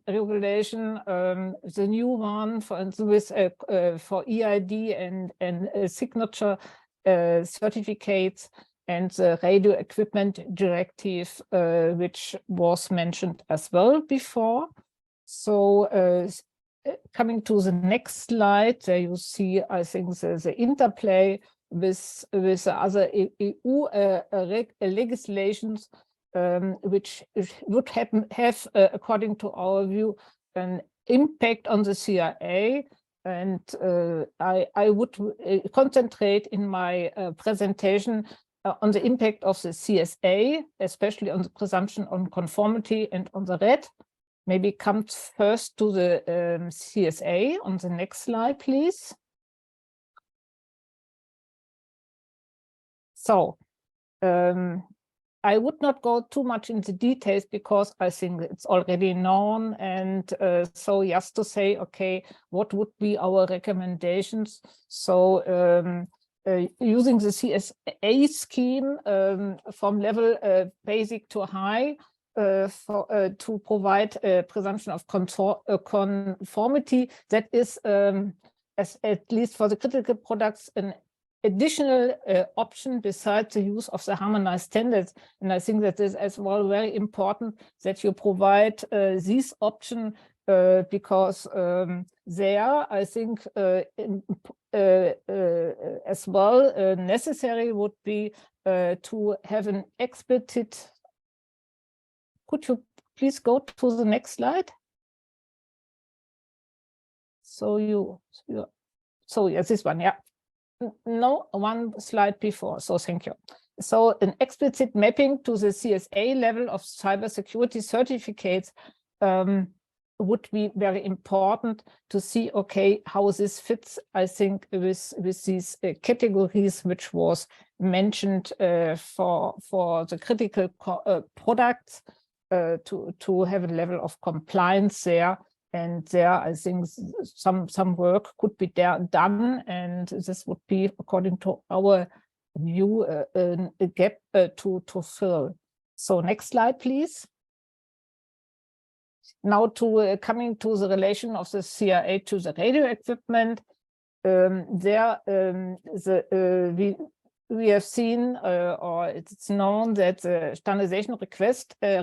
regulation, the new one, for instance, for EID and signature certificates, and the Radio Equipment Directive, which was mentioned as well before. So coming to the next slide, there you see, I think, the interplay with the other EU legislations, which would have, according to our view, an impact on the CRA. And I would concentrate in my presentation on the impact of the CSA, especially on the presumption on conformity and on the RED. Maybe come first to the CSA on the next slide, please. So I would not go too much into details because I think it's already known. And so just to say, okay, what would be our recommendations? So using the CSA scheme from level basic to high, to provide a presumption of conformity that is, at least for the critical products, an additional option besides the use of the harmonized standards. And I think that is as well very important that you provide this option because there, I think, as well necessary would be to have an explicit. Could you please go to the next slide? So so yes, this one, yeah. No, one slide before, so thank you. So an explicit mapping to the CSA level of cybersecurity certificates would be very important to see, okay, how this fits, I think, with these categories which was mentioned for the critical products. To have a level of compliance there, and there I think some work could be done, and this would be, according to our view, a gap to fill. So next slide, please. Now to coming to the relation of the CRA to the radio equipment. We have seen, or it's known that the standardization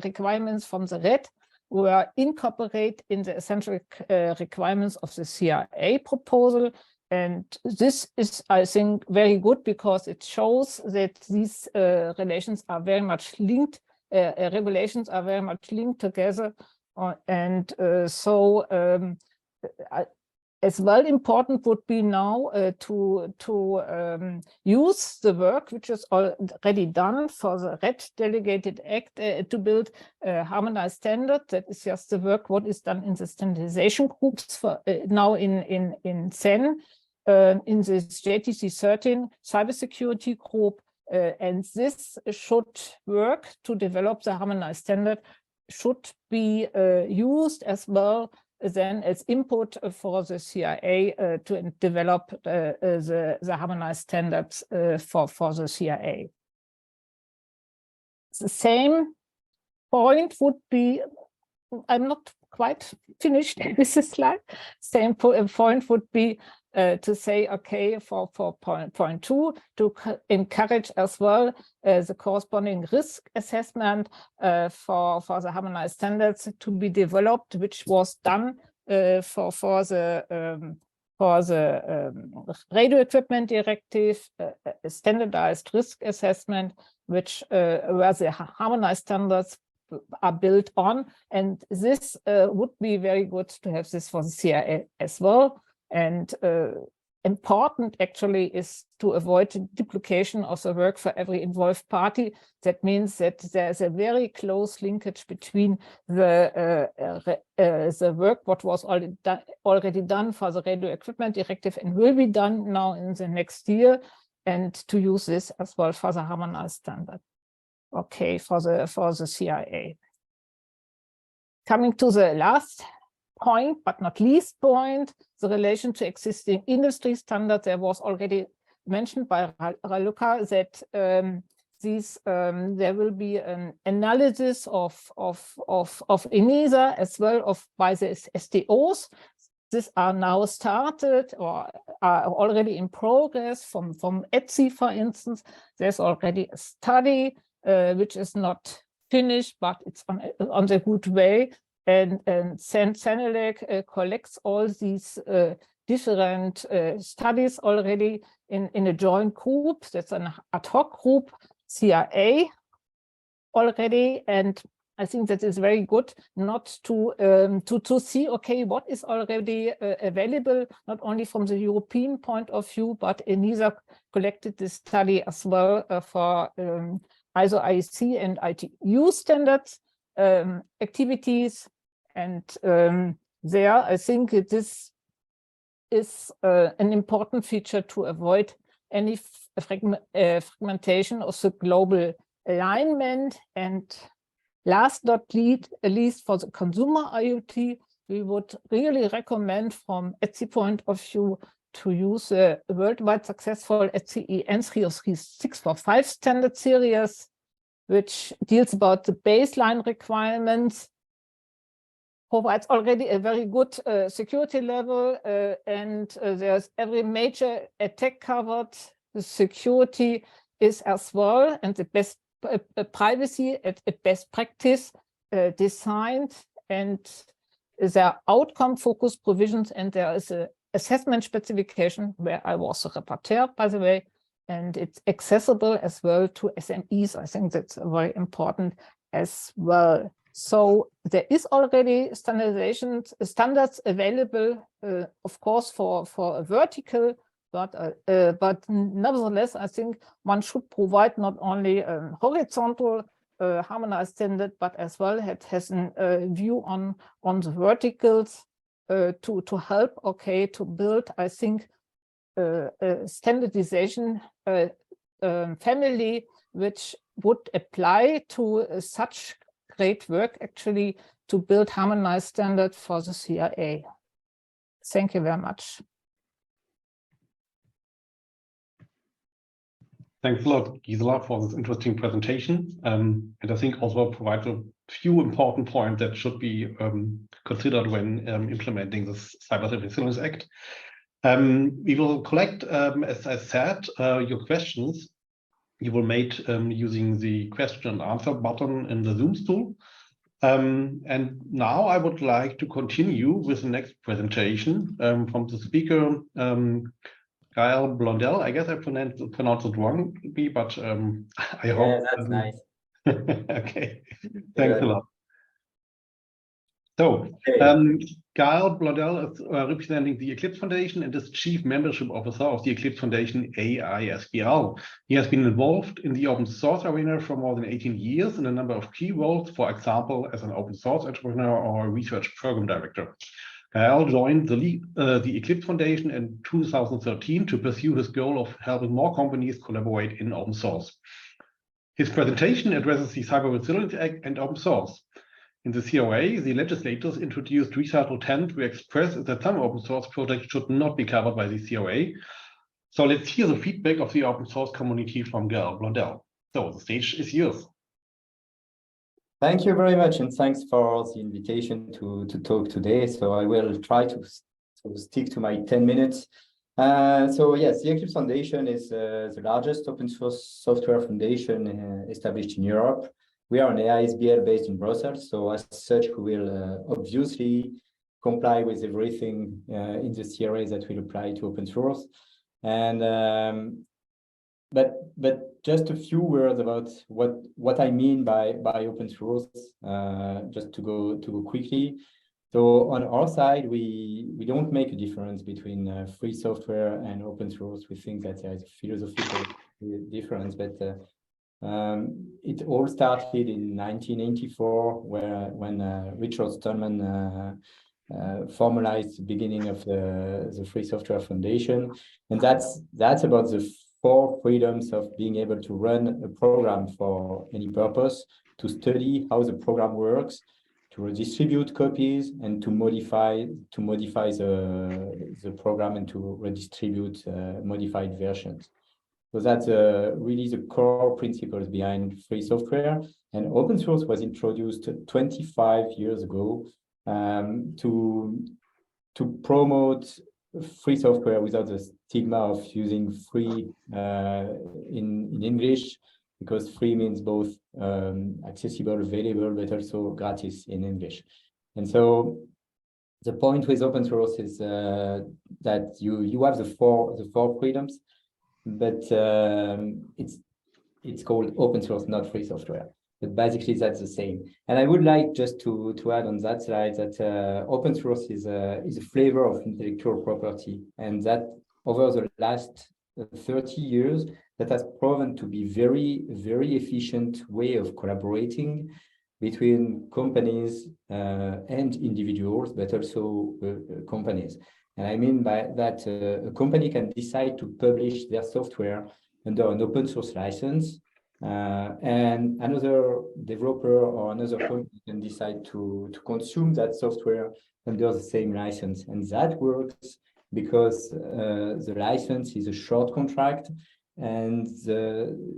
requirements from the RED were incorporated in the essential requirements of the CRA proposal. And this is, I think, very good because it shows that these relations are very much linked, regulations are very much linked together. As well, important would be now to use the work which is already done for the RED delegated act to build a harmonized standard. That is just the work what is done in the standardization groups for now in CEN, in this JTC 13 cybersecurity group, and this should work to develop the harmonized standard, should be used as well then as input for the CRA to develop the harmonized standards for the CRA. The same point would be, I'm not quite finished with this slide, same point would be to say, okay, for point 2, to encourage as well the corresponding risk assessment for the harmonized standards to be developed, which was done for the radio equipment directive, standardized risk assessment, which where the harmonized standards are built on. And this would be very good to have this for the CRA as well. And important actually is to avoid duplication of the work for every involved party. That means that there's a very close linkage between the work what was already done for the radio equipment directive and will be done now in the next year, and to use this as well for the harmonized standard. Okay, for the CRA. Coming to the last point, but not least point, the relation to existing industry standards. There was already mentioned by Raluca that there will be an analysis of ENISA as well by the STOs. These are now started or are already in progress from ETSI, for instance. There's already a study which is not finished, but it's on the good way. And CENELEC collects all these different studies already in a joint group. That's an ad hoc group, CRA already. And I think that is very good not to see, okay, what is already available, not only from the European point of view, but ENISA collected this study as well for ISO IEC and ITU standards activities. And there, I think this is an important feature to avoid any fragmentation of the global alignment. And last not least, for the consumer IoT, we would really recommend from ETSI point of view to use the worldwide successful ETSI N30645 standard series, which deals about the baseline requirements, provides already a very good security level, and there's every major attack covered. The security is as well, and the best privacy at best practice designed, and there are outcome-focused provisions, and there is an assessment specification where I was a rapporteur, by the way, and it's accessible as well to SMEs. I think that's very important as well. So there is already standards available, of course, for a vertical, but nevertheless, I think one should provide not only a horizontal harmonized standard, but as well has a view on the verticals to help, okay, to build, I think, a standardization family which would apply to such great work actually to build harmonized standard for the CRA. Thank you very much. Thanks a lot, Gisela, for this interesting presentation. And I think also provides a few important points that should be considered when implementing this Cyber Resilience Act. We will collect, as I said, your questions. You will make using the question and answer button in the Zoom tool. And now I would like to continue with the next presentation from the speaker, Gaël Blondelle. I guess I pronounced it wrong, but I hope. Yeah, that's nice. Okay, thanks a lot. So, Gaël Blondelle is representing the Eclipse Foundation and is Chief Membership Officer of the Eclipse Foundation AISBL. He has been involved in the open source arena for more than 18 years in a number of key roles, for example, as an open source entrepreneur or a research program director. Gaël joined the Eclipse Foundation in 2013 to pursue his goal of helping more companies collaborate in open source. His presentation addresses the Cyber Resilience Act and open source. In the CRA, the legislators introduced Recital 10 to express that some open source projects should not be covered by the CRA. So let's hear the feedback of the open source community from Gaël Blondelle. So the stage is yours. Thank you very much, and thanks for the invitation to talk today. So I will try to stick to my 10 minutes. So yes, the Eclipse Foundation is the largest open source software foundation established in Europe. We are an AISBL based in Brussels, so as such, we will obviously comply with everything in the CRA that will apply to open source. And but just a few words about what I mean by open source, just to go quickly. So on our side, we don't make a difference between free software and open source. We think that there is a philosophical difference, but it all started in 1984, when Richard Stallman formalized the beginning of the Free Software Foundation, and that's about the 4 freedoms of being able to run a program for any purpose, to study how the program works, to redistribute copies, and to modify the program and to redistribute modified versions. So that's really the core principles behind free software. And open source was introduced 25 years ago to promote free software without the stigma of using free in English, because free means both accessible, available, but also gratis in English. And so the point with open source is that you have the four freedoms, but it's called open source, not free software. But basically that's the same. And I would like just to add on that slide that open source is a flavor of intellectual property, and that over the last 30 years, that has proven to be very, very efficient way of collaborating between companies and individuals, but also companies. And I mean by that a company can decide to publish their software under an open source license, and another developer or another company can decide to consume that software under the same license. And that works because the license is a short contract, and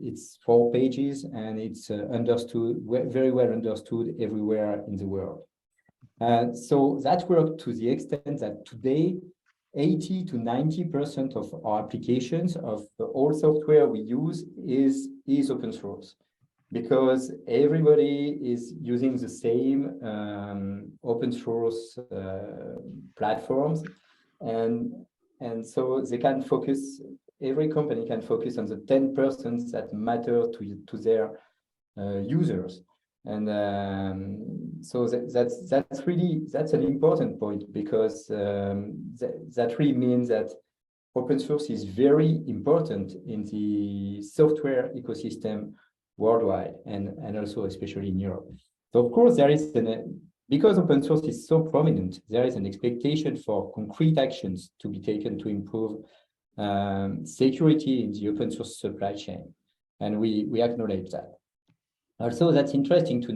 it's 4 pages, and it's understood, very well understood everywhere in the world. So that worked to the extent that today, 80 to 90% of our applications, of all software we use, is open source, because everybody is using the same open source platforms, and so they can focus. Every company can focus on the 10% that matter to their users. And so that's an important point, because that really means that open source is very important in the software ecosystem worldwide, and also especially in Europe. So of course there is because open source is so prominent, there is an expectation for concrete actions to be taken to improve security in the open source supply chain, and we acknowledge that. Also, that's interesting to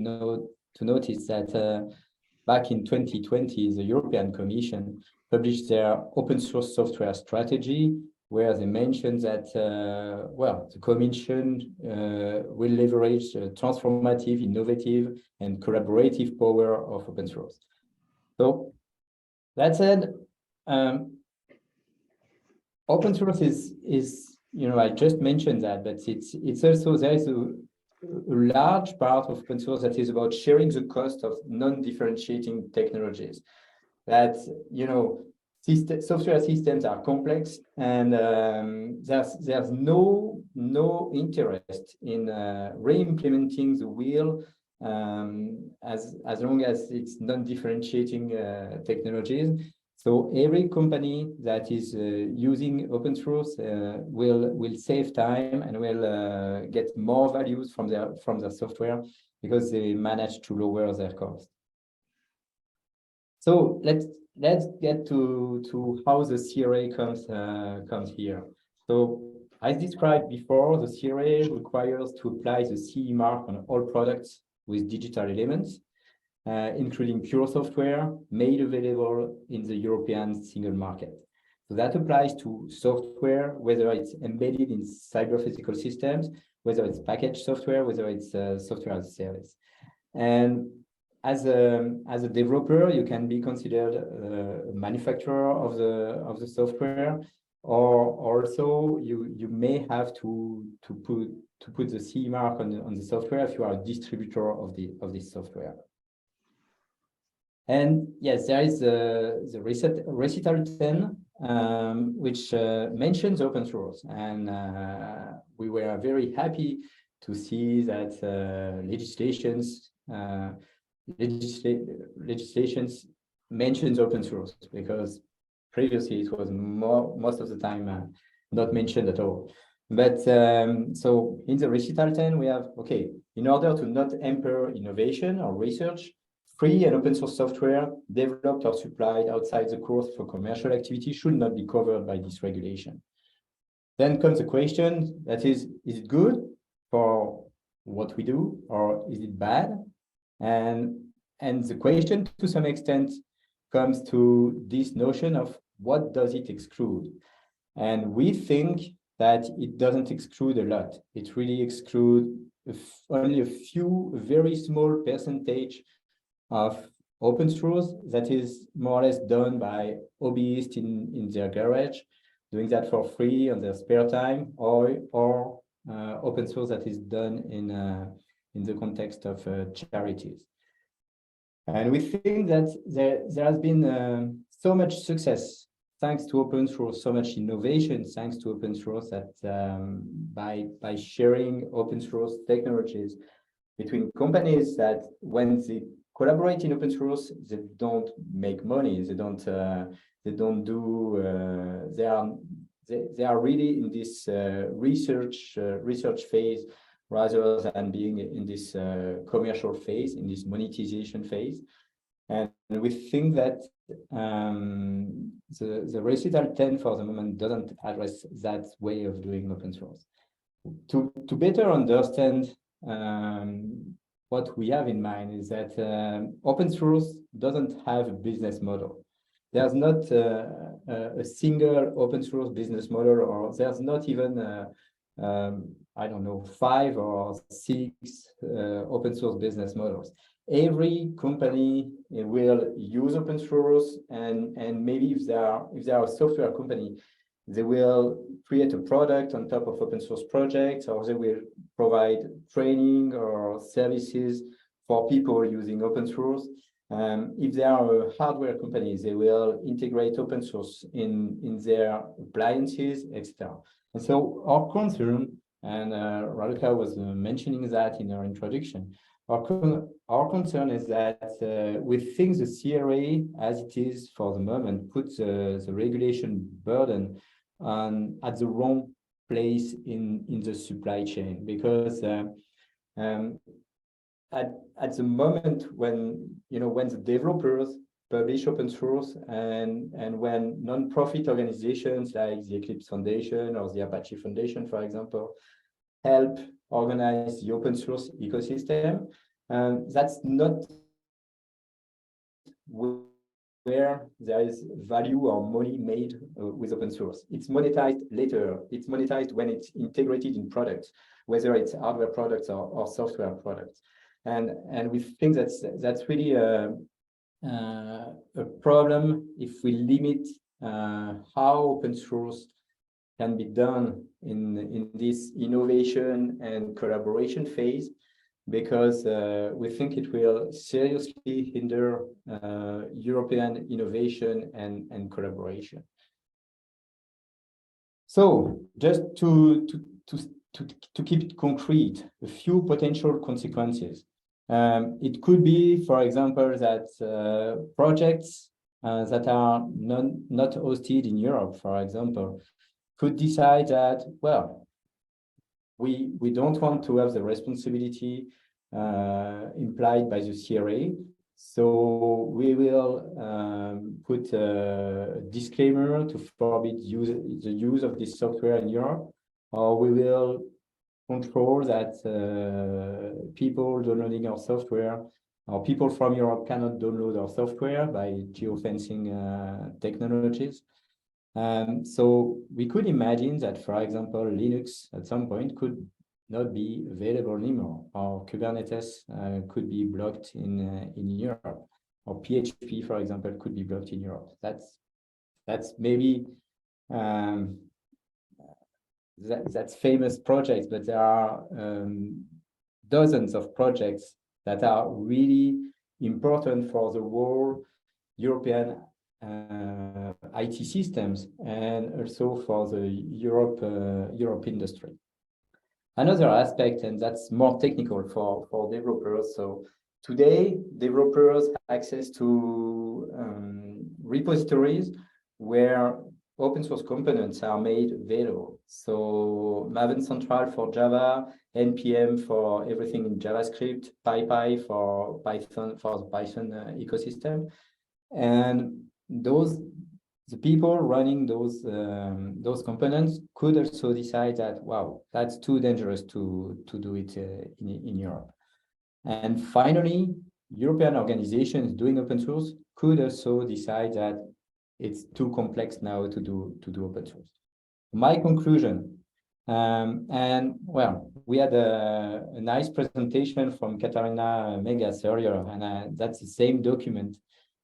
notice that back in 2020, the European Commission published their open source software strategy, where they mentioned that, well, the Commission will leverage transformative, innovative, and collaborative power of open source. So that said, open source is, you know, I just mentioned that, but it's also, there is a large part of open source that is about sharing the cost of non-differentiating technologies. That, you know, software systems are complex, and there's no interest in re-implementing the wheel as long as it's non-differentiating technologies. So every company that is using open source will save time and will get more values from their software because they manage to lower their cost. So let's get to how the CRA comes here. So as described before, the CRA requires to apply the CE mark on all products with digital elements, including pure software made available in the European single market. So that applies to software, whether it's embedded in cyber-physical systems, whether it's packaged software, whether it's software as a service. And as a developer, you can be considered a manufacturer of the software, or also you may have to put the CE mark on the software if you are a distributor of this software. And yes, there is the recital 10, which mentions open source, and we were very happy to see that legislations mentions open source, because previously it was most of the time not mentioned at all. But so in the recital 10 we have, okay, in order to not hamper innovation or research, free and open source software developed or supplied outside the course for commercial activity should not be covered by this regulation. Then comes the question, that is it good for what we do, or is it bad? And the question, to some extent, comes to this notion of what does it exclude? And we think that it doesn't exclude a lot. It really excludes only a few, very small percentage of open source that is more or less done by hobbyists in their garage, doing that for free on their spare time, or open source that is done in the context of charities. And we think that there has been so much success thanks to open source, so much innovation thanks to open source, that by sharing open source technologies between companies, that when they collaborate in open source, they don't make money, they don't do, they are really in this research phase rather than being in this commercial phase, in this monetization phase. And we think that the recital 10 for the moment doesn't address that way of doing open source. To better understand what we have in mind is that open source doesn't have a business model. There's not a single open source business model, or there's not even I don't know, 5 or 6 open source business models. Every company will use open source, and maybe if they are a software company, they will create a product on top of open source projects, or they will provide training or services for people using open source. If they are a hardware company, they will integrate open source in their appliances, etc. And so our concern, and Raluca was mentioning that in her introduction, our concern is that we think the CRA, as it is for the moment, puts the regulation burden at the wrong place in the supply chain, because at the moment when the developers publish open source, and when non-profit organizations like the Eclipse Foundation or the Apache Foundation, for example, help organize the open source ecosystem, that's not when where there is value or money made with open source. It's monetized later. It's monetized when it's integrated in products, whether it's hardware products or software products. And we think that's really a problem if we limit how open source can be done in this innovation and collaboration phase, because we think it will seriously hinder European innovation and collaboration. So just to keep it concrete, a few potential consequences. It could be, for example, that projects that are not hosted in Europe, for example, could decide that, well, we don't want to have the responsibility implied by the CRA, so we will put a disclaimer to forbid the use of this software in Europe, or we will control that people downloading our software, or people from Europe cannot download our software by geofencing technologies. So we could imagine that, for example, Linux at some point could not be available anymore, or Kubernetes could be blocked in Europe, or PHP, for example, could be blocked in Europe. That's maybe that's famous projects, but there are dozens of projects that are really important for the whole European IT systems and also for the Europe industry. Another aspect, and that's more technical for developers. So today, developers have access to repositories where open source components are made available. So Maven Central for Java, NPM for everything in JavaScript, PyPy for Python, for the Python ecosystem. And the people running those components could also decide that, wow, that's too dangerous to do it in Europe. And finally, European organizations doing open source could also decide that it's too complex now to do open source. My conclusion, and well, we had a nice presentation from Katerina Megas earlier, and that's the same document,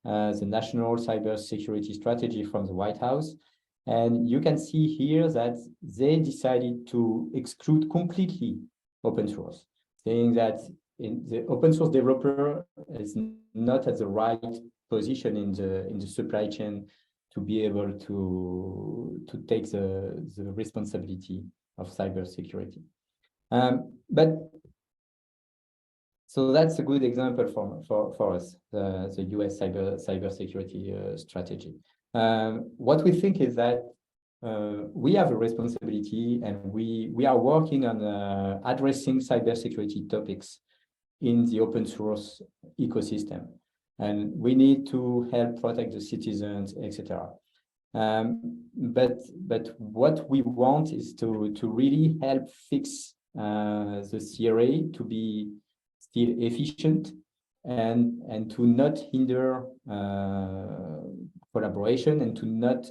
the National Cybersecurity Strategy from the White House. And you can see here that they decided to exclude completely open source, saying that the open source developer is not at the right position in the supply chain to be able to take the responsibility of cybersecurity. But so that's a good example for us, the US cybersecurity strategy. What we think is that we have a responsibility, and we are working on addressing cybersecurity topics in the open source ecosystem. And we need to help protect the citizens, etc. But what we want is to really help fix the CRA to be still efficient and to not hinder collaboration, and to not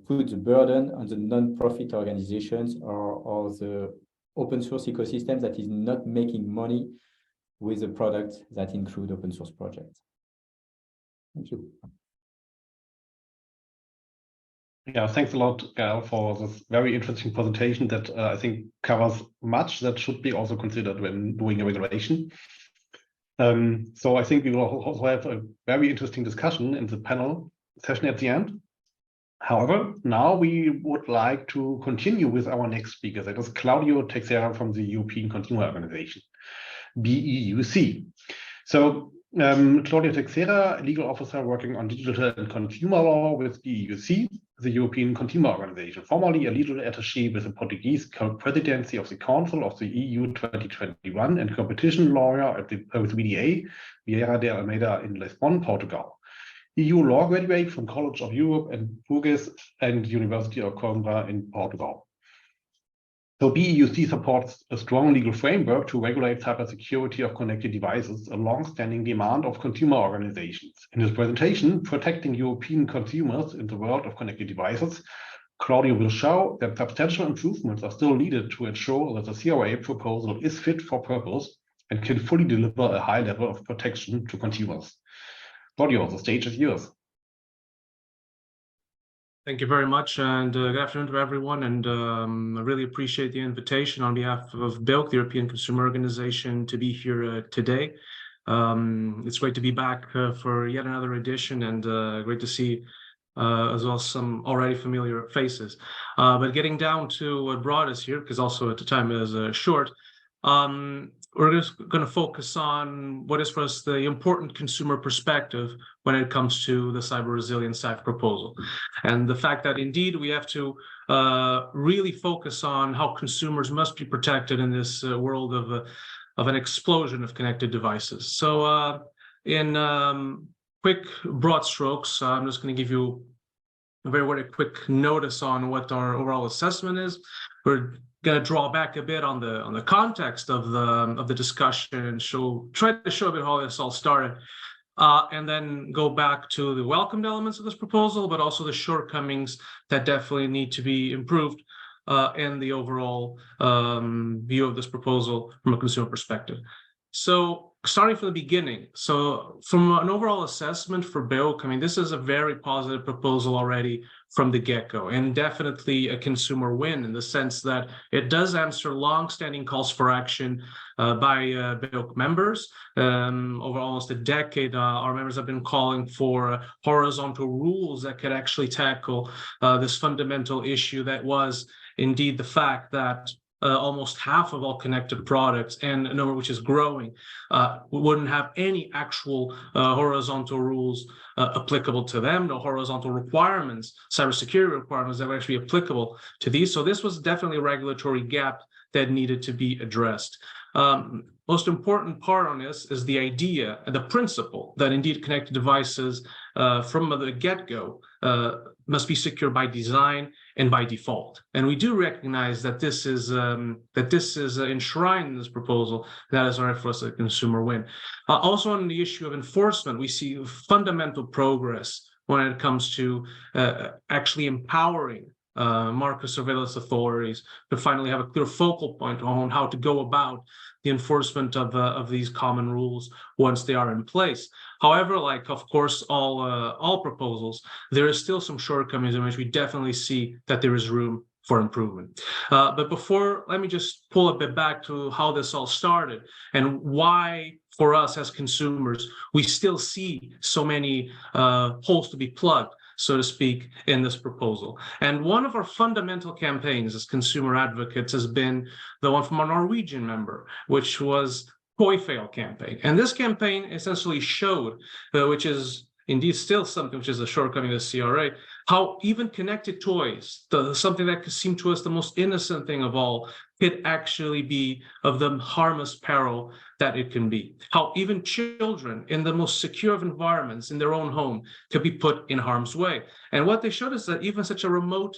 put the burden on the non-profit organizations or the open source ecosystem that is not making money with the products that include open source projects. Thank you. Yeah, thanks a lot, Gaël, for this very interesting presentation that I think covers much that should be also considered when doing a regulation. So I think we will also have a very interesting discussion in the panel session at the end. However, now we would like to continue with our next speaker. That is Cláudio Teixeira from the European Consumer Organization, BEUC. So Cláudio Teixeira, legal officer working on digital and consumer law with BEUC, the European Consumer Organization, formerly a legal attaché with the Portuguese presidency of the Council of the EU 2021, and competition lawyer at with VDA, Vieira de Almeida in Lisbon, Portugal. EU law graduate from College of Europe and URGS and University of Coimbra in Portugal. So BEUC supports a strong legal framework to regulate cybersecurity of connected devices, a long-standing demand of consumer organizations. In his presentation, Protecting European Consumers in the World of Connected Devices, Cláudio will show that substantial improvements are still needed to ensure that the CRA proposal is fit for purpose and can fully deliver a high level of protection to consumers. Cláudio, the stage is yours. Thank you very much, and good afternoon to everyone. And I really appreciate the invitation on behalf of BEUC, the European Consumer Organization, to be here today. It's great to be back for yet another edition, and great to see as well some already familiar faces. But getting down to what brought us here, because also at the time is short, we're just going to focus on what is for us the important consumer perspective when it comes to the Cyber Resilience Act proposal. And the fact that indeed we have to really focus on how consumers must be protected in this world of an explosion of connected devices. So in quick broad strokes, I'm just going to give you a very quick notice on what our overall assessment is. We're going to draw back a bit on the context of the discussion and try to show a bit how this all started, and then go back to the welcomed elements of this proposal, but also the shortcomings that definitely need to be improved in the overall view of this proposal from a consumer perspective. So starting from the beginning, so from an overall assessment for BEUC, I mean, this is a very positive proposal already from the get-go, and definitely a consumer win in the sense that it does answer long-standing calls for action by BEUC members. Over almost a decade, our members have been calling for horizontal rules that could actually tackle this fundamental issue that was indeed the fact that almost half of all connected products, and a number which is growing, wouldn't have any actual horizontal rules applicable to them, no horizontal requirements, cybersecurity requirements that were actually applicable to these. So this was definitely a regulatory gap that needed to be addressed. Most important part on this is the idea and the principle that indeed connected devices from the get-go must be secure by design and by default. And we do recognize that this is enshrined in this proposal. That is right for us a consumer win. Also on the issue of enforcement, we see fundamental progress when it comes to actually empowering market surveillance authorities to finally have a clear focal point on how to go about the enforcement of these common rules once they are in place. However, like of course all proposals, there is still some shortcomings in which we definitely see that there is room for improvement. But before, let me just pull a bit back to how this all started and why, for us as consumers, we still see so many holes to be plugged, so to speak, in this proposal. And one of our fundamental campaigns as consumer advocates has been the one from a Norwegian member, which was Toy Fail campaign. And this campaign essentially showed, which is indeed still something which is a shortcoming of the CRA, how even connected toys, something that could seem to us the most innocent thing of all, could actually be of the harmless peril that it can be. How even children in the most secure of environments in their own home could be put in harm's way. And what they showed us that even such a remote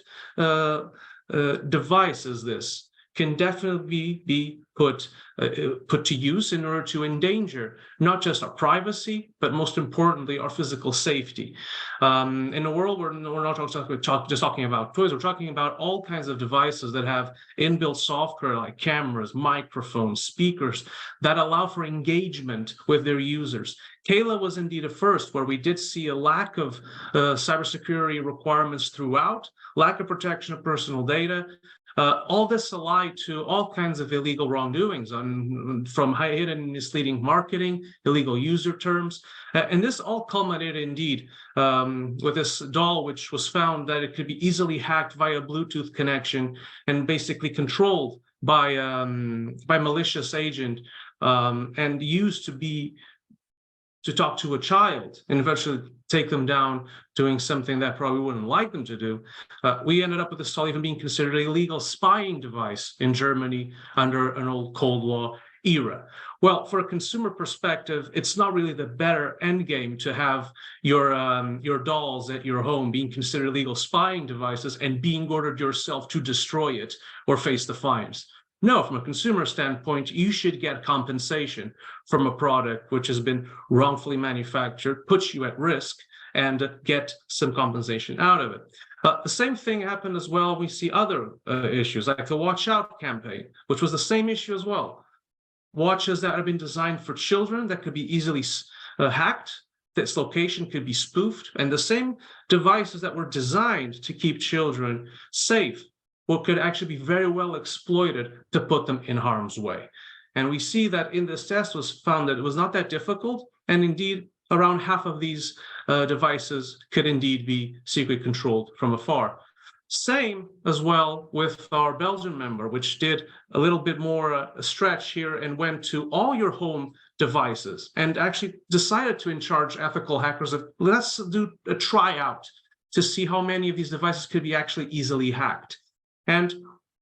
device as this can definitely be put to use in order to endanger not just our privacy, but most importantly, our physical safety. In a world where we're not just talking about toys, we're talking about all kinds of devices that have inbuilt software like cameras, microphones, speakers that allow for engagement with their users. Kayla was indeed a first where we did see a lack of cybersecurity requirements throughout, lack of protection of personal data. All this allied to all kinds of illegal wrongdoings, from hidden and misleading marketing, illegal user terms. And this all culminated indeed with this doll, which was found that it could be easily hacked via Bluetooth connection and basically controlled by malicious agent and used to talk to a child and eventually take them down doing something that probably wouldn't like them to do. We ended up with this doll even being considered a legal spying device in Germany under an old Cold War era. Well, for a consumer perspective, it's not really the better end game to have your dolls at your home being considered illegal spying devices and being ordered yourself to destroy it or face the fines. No, from a consumer standpoint, you should get compensation from a product which has been wrongfully manufactured, puts you at risk, and get some compensation out of it. The same thing happened as well. We see other issues like the Watch Out campaign, which was the same issue as well. Watches that have been designed for children that could be easily hacked, this location could be spoofed, and the same devices that were designed to keep children safe, could actually be very well exploited to put them in harm's way. And we see that in this test was found that it was not that difficult, and indeed around half of these devices could indeed be secretly controlled from afar. Same as well with our Belgian member, which did a little bit more stretch here and went to all your home devices and actually decided to charge ethical hackers of, let's do a tryout to see how many of these devices could be actually easily hacked. And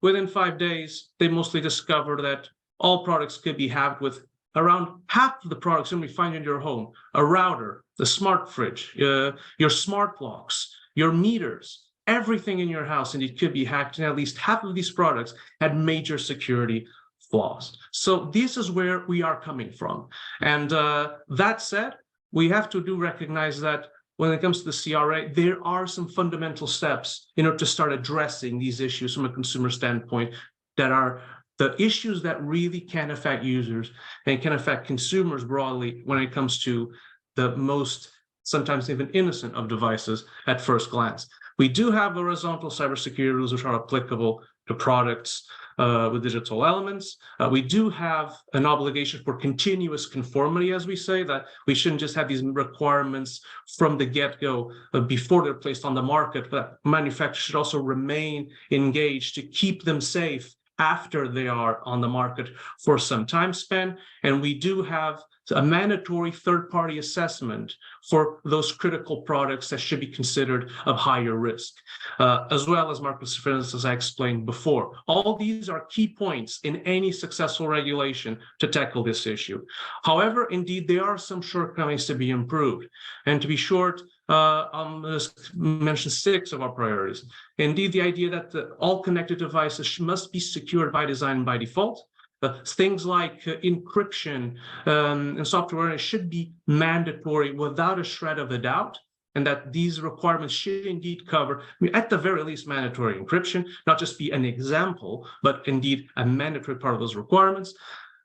within 5 days, they mostly discovered that all products could be hacked, with around half of the products you find in your home: a router, the smart fridge, your smart locks, your meters, everything in your house indeed could be hacked, and at least half of these products had major security flaws. So this is where we are coming from. And that said, we have to recognize that when it comes to the CRA, there are some fundamental steps in order to start addressing these issues from a consumer standpoint that are the issues that really can affect users and can affect consumers broadly when it comes to the most, sometimes even innocent of devices at first glance. We do have horizontal cybersecurity rules which are applicable to products with digital elements. We do have an obligation for continuous conformity, as we say, that we shouldn't just have these requirements from the get-go before they're placed on the market, but manufacturers should also remain engaged to keep them safe after they are on the market for some time span. And we do have a mandatory third-party assessment for those critical products that should be considered of higher risk, as well as market surveillance, as I explained before. All these are key points in any successful regulation to tackle this issue. However, indeed, there are some shortcomings to be improved. And to be short, I'll just mention 6 of our priorities. Indeed, the idea that all connected devices must be secured by design and by default. Things like encryption and software should be mandatory without a shred of a doubt, and that these requirements should indeed cover, at the very least, mandatory encryption, not just be an example, but indeed a mandatory part of those requirements.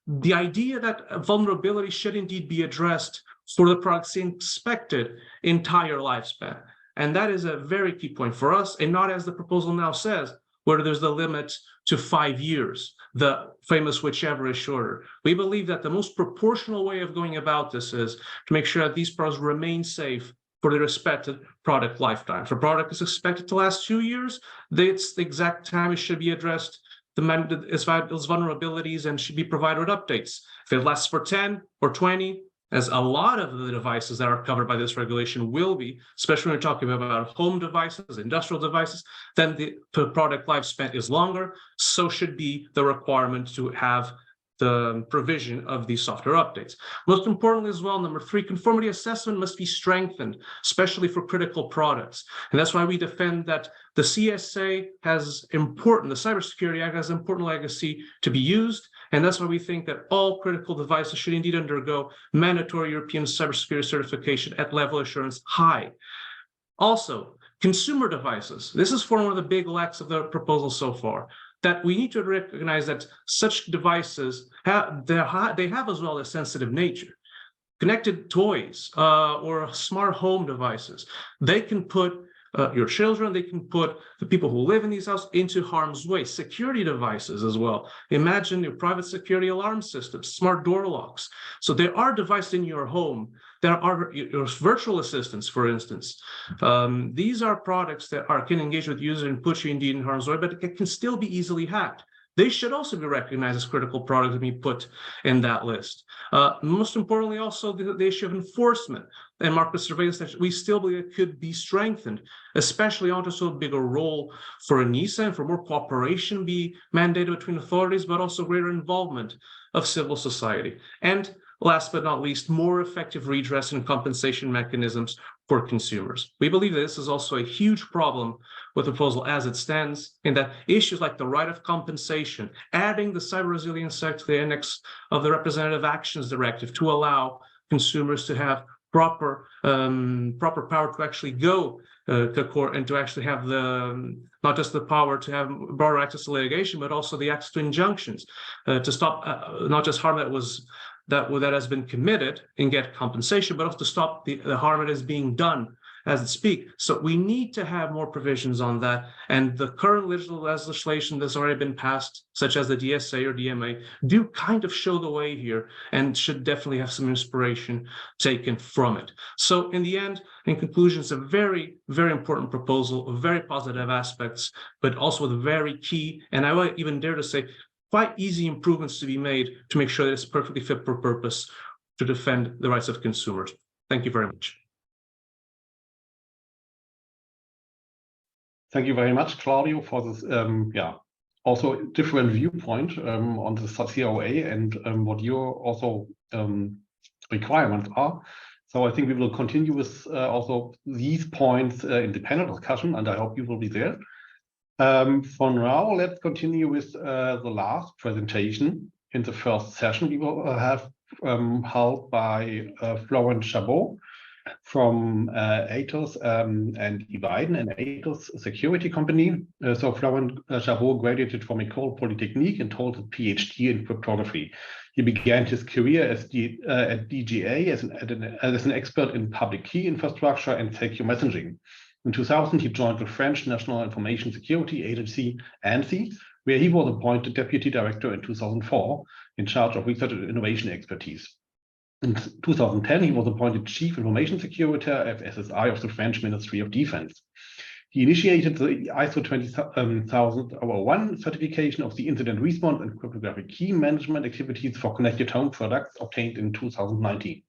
The idea that vulnerability should indeed be addressed for the product's expected entire lifespan. And that is a very key point for us, and not as the proposal now says, where there's the limit to 5 years, the famous whichever is shorter. We believe that the most proportional way of going about this is to make sure that these products remain safe for the respected product lifetime. If a product is expected to last 2 years, it's the exact time it should be addressed, those vulnerabilities, and should be provided with updates. If it lasts for 10 or 20, as a lot of the devices that are covered by this regulation will be, especially when we're talking about home devices, industrial devices, then the product lifespan is longer. So should be the requirement to have the provision of these software updates. Most importantly as well, number 3, conformity assessment must be strengthened, especially for critical products. And that's why we defend that the CSA has important, the Cybersecurity Act has important legacy to be used. And that's why we think that all critical devices should indeed undergo mandatory European cybersecurity certification at level assurance high. Also, consumer devices. This is one of the big lacks of the proposal so far, that we need to recognize that such devices they have as well a sensitive nature. Connected toys or smart home devices, they can put your children, they can put the people who live in these houses into harm's way. Security devices as well. Imagine your private security alarm systems, smart door locks. So there are devices in your home. There are your virtual assistants, for instance. These are products that can engage with users and put you indeed in harm's way, but it can still be easily hacked. They should also be recognized as critical products and be put in that list. Most importantly, also the issue of enforcement and market surveillance that we still believe it could be strengthened, especially also a bigger role for NIST and for more cooperation be mandated between authorities, but also greater involvement of civil society. And last but not least, more effective redress and compensation mechanisms for consumers. We believe that this is also a huge problem with the proposal as it stands, in that issues like the right of compensation, adding the Cyber Resilience Act to the annex of the Representative Actions Directive to allow consumers to have proper power to actually go to court and to actually have not just the power to have broader access to litigation, but also the access to injunctions to stop not just harm that has been committed and get compensation, but also to stop the harm that is being done as it speaks. So we need to have more provisions on that. And the current legislation that's already been passed, such as the DSA or DMA, do kind of show the way here and should definitely have some inspiration taken from it. So in the end, in conclusion, it's a very, very important proposal of very positive aspects, but also with very key, and I would even dare to say, quite easy improvements to be made to make sure that it's perfectly fit for purpose to defend the rights of consumers. Thank you very much. Thank you very much, Cláudio, for this, also different viewpoint on the CRA and what your also requirements are. So I think we will continue with also these points in the panel discussion, and I hope you will be there. For now, let's continue with the last presentation in the first session we will have held by Florent Chabot from Atos and Eviden, an Atos security company. So Florent Chabot graduated from École Polytechnique and holds a PhD in cryptography. He began his career at DGA as an expert in public key infrastructure and secure messaging. In 2000, he joined the French National Information Security Agency, ANSI, where he was appointed deputy director in 2004 in charge of research and innovation expertise. In 2010, he was appointed Chief Information Security at SSI of the French Ministry of Defense. He initiated the ISO 20001 certification of the incident response and cryptographic key management activities for connected home products obtained in 2019.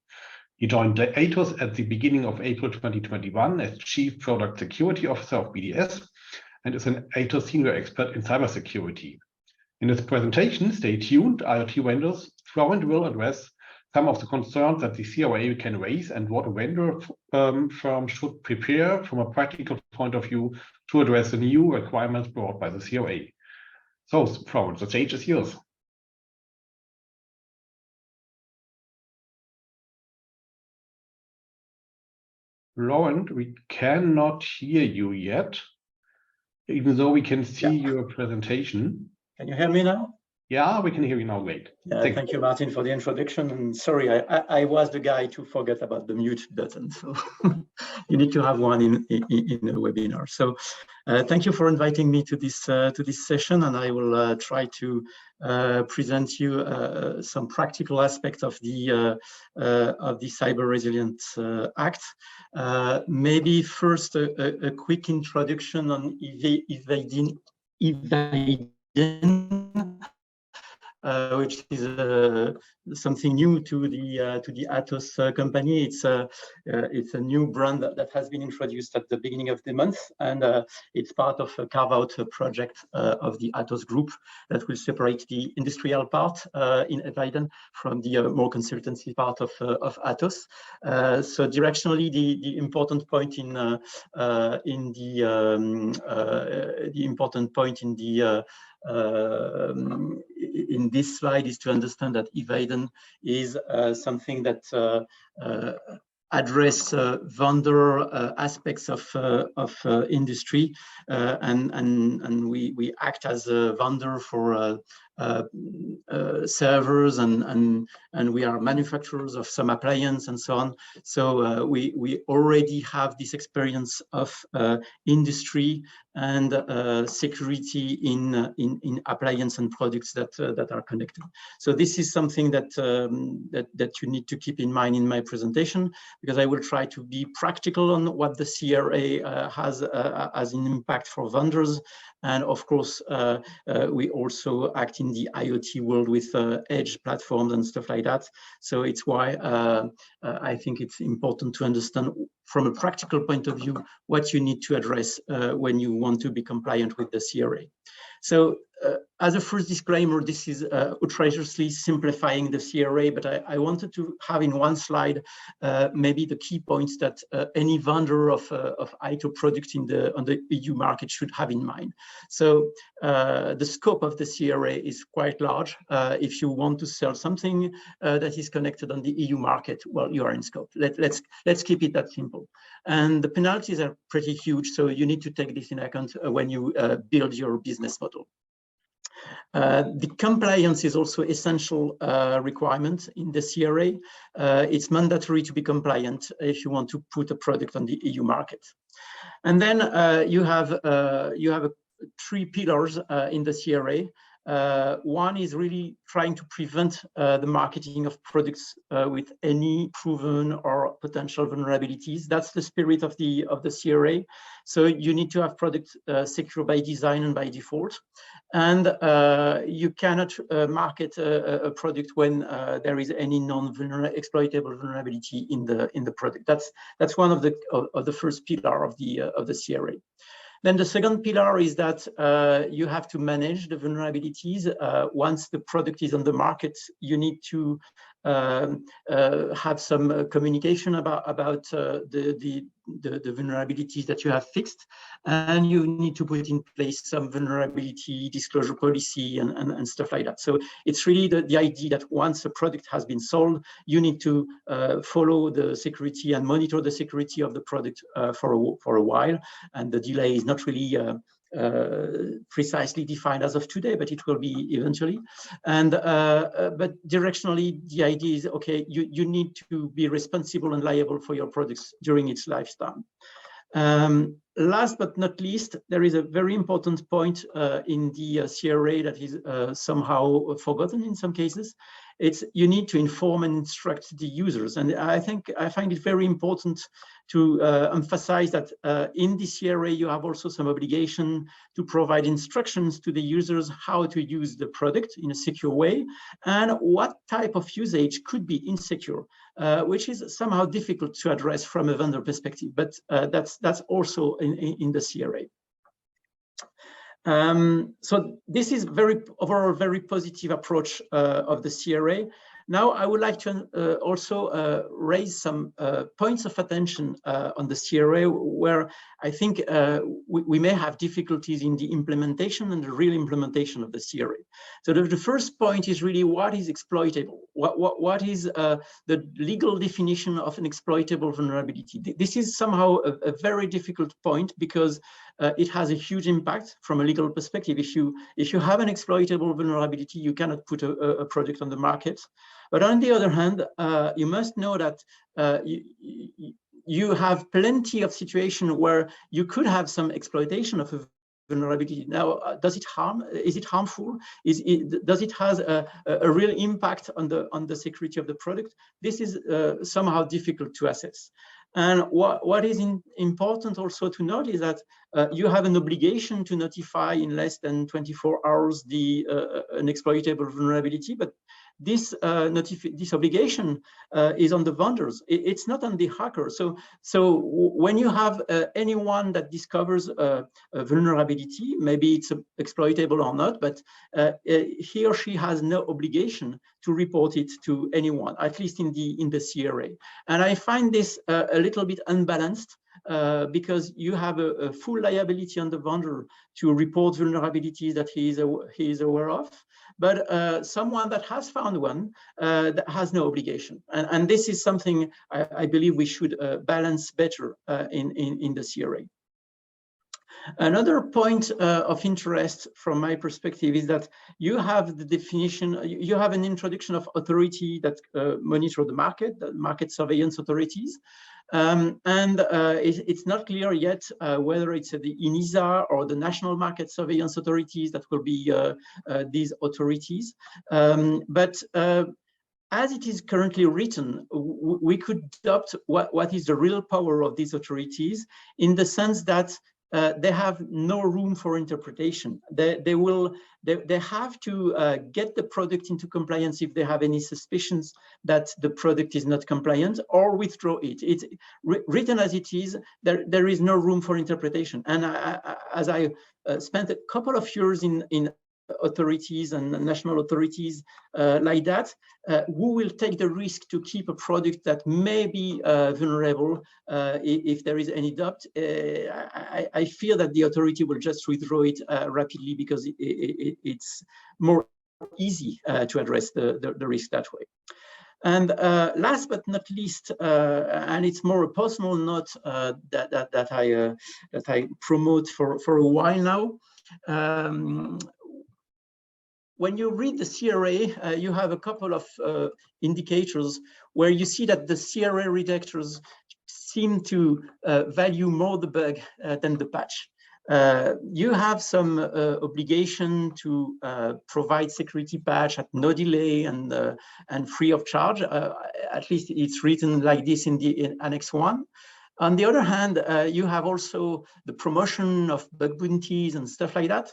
He joined Atos at the beginning of April 2021 as Chief Product Security Officer of BDS and is an Atos senior expert in cybersecurity. In his presentation, Stay Tuned, IoT Vendors, Florent will address some of the concerns that the CRA can raise and what a vendor firm should prepare from a practical point of view to address the new requirements brought by the CRA. So, Florent, the stage is yours. Florent, we cannot hear you yet, even though we can see your presentation. Can you hear me now? Yeah, we can hear you now. Great. Thank you, Martin, for the introduction. And sorry, I was the guy to forget about the mute button. So you need to have one in a webinar. So thank you for inviting me to this session, and I will try to present you some practical aspects of the Cyber Resilience Act. Maybe first a quick introduction on Eviden. Which is something new to the Atos company. It's a new brand that has been introduced at the beginning of the month, and it's part of a carve-out project of the Atos group that will separate the industrial part in Eviden from the more consultancy part of Atos. So directionally, the important point in this slide is to understand that Eviden is something that address vendor aspects of industry, and we act as a vendor for servers, and we are manufacturers of some appliances and so on. So we already have this experience of industry and security in appliance and products that are connected. So this is something that you need to keep in mind in my presentation, because I will try to be practical on what the CRA has as an impact for vendors. And of course, we also act in the IoT world with edge platforms and stuff like that. So it's why I think it's important to understand from a practical point of view what you need to address when you want to be compliant with the CRA. So as a first disclaimer, this is outrageously simplifying the CRA, but I wanted to have in one slide maybe the key points that any vendor of ITO product on the EU market should have in mind. So the scope of the CRA is quite large. If you want to sell something that is connected on the EU market, well, you are in scope. Let's keep it that simple. And the penalties are pretty huge, so you need to take this in account when you build your business model. The compliance is also essential requirement in the CRA. It's mandatory to be compliant if you want to put a product on the EU market. And then you have three pillars in the CRA. One is really trying to prevent the marketing of products with any proven or potential vulnerabilities. That's the spirit of the CRA. So you need to have products secure by design and by default, and you cannot market a product when there is any exploitable vulnerability in the product. That's one of the first pillar of the CRA. Then the second pillar is that you have to manage the vulnerabilities. Once the product is on the market, you need to have some communication about the vulnerabilities that you have fixed, and you need to put in place some vulnerability disclosure policy and stuff like that. So it's really the idea that once a product has been sold, you need to follow the security and monitor the security of the product for a while, and the delay is not really precisely defined as of today, but it will be eventually. And but directionally, the idea is, okay, you need to be responsible and liable for your products during its lifespan. Last but not least, there is a very important point in the CRA that is somehow forgotten in some cases. It's you need to inform and instruct the users. And I find it very important to emphasize that in the CRA, you have also some obligation to provide instructions to the users how to use the product in a secure way and what type of usage could be insecure, which is somehow difficult to address from a vendor perspective, but that's also in the CRA. So this is overall very positive approach of the CRA. Now I would like to also raise some points of attention on the CRA where I think we may have difficulties in the implementation and the real implementation of the CRA. So the first point is really what is exploitable? What is the legal definition of an exploitable vulnerability? This is somehow a very difficult point because it has a huge impact from a legal perspective. If you have an exploitable vulnerability, you cannot put a product on the market. But on the other hand, you must know that you have plenty of situations where you could have some exploitation of a vulnerability. Now, does it harm? Is it harmful? Does it has a real impact on the security of the product? This is somehow difficult to assess. And what is important also to note is that you have an obligation to notify in less than 24 hours an exploitable vulnerability, but this obligation is on the vendors. It's not on the hacker. So when you have anyone that discovers a vulnerability, maybe it's exploitable or not, but he or she has no obligation to report it to anyone, at least in the CRA. And I find this a little bit unbalanced because you have a full liability on the vendor to report vulnerabilities that he is aware of, but someone that has found one that has no obligation. And this is something I believe we should balance better in the CRA. Another point of interest from my perspective is that you have the definition, you have an introduction of authority that monitor the market surveillance authorities. It's not clear yet whether it's the ENISA or the national market surveillance authorities that will be these authorities. But as it is currently written, we could adopt what is the real power of these authorities in the sense that they have no room for interpretation. They have to get the product into compliance if they have any suspicions that the product is not compliant, or withdraw it. It's written as it is. There is no room for interpretation. And as I spent a couple of years in authorities and national authorities like that, who will take the risk to keep a product that may be vulnerable if there is any doubt. I fear that the authority will just withdraw it rapidly because it's more easy to address the risk that way. And last but not least, and it's more a personal note that I promote for a while now. When you read the CRA, you have a couple of indicators where you see that the CRA redactors seem to value more the bug than the patch. You have some obligation to provide security patch at no delay and free of charge. At least it's written like this in Annex 1. On the other hand, you have also the promotion of bug bounties and stuff like that.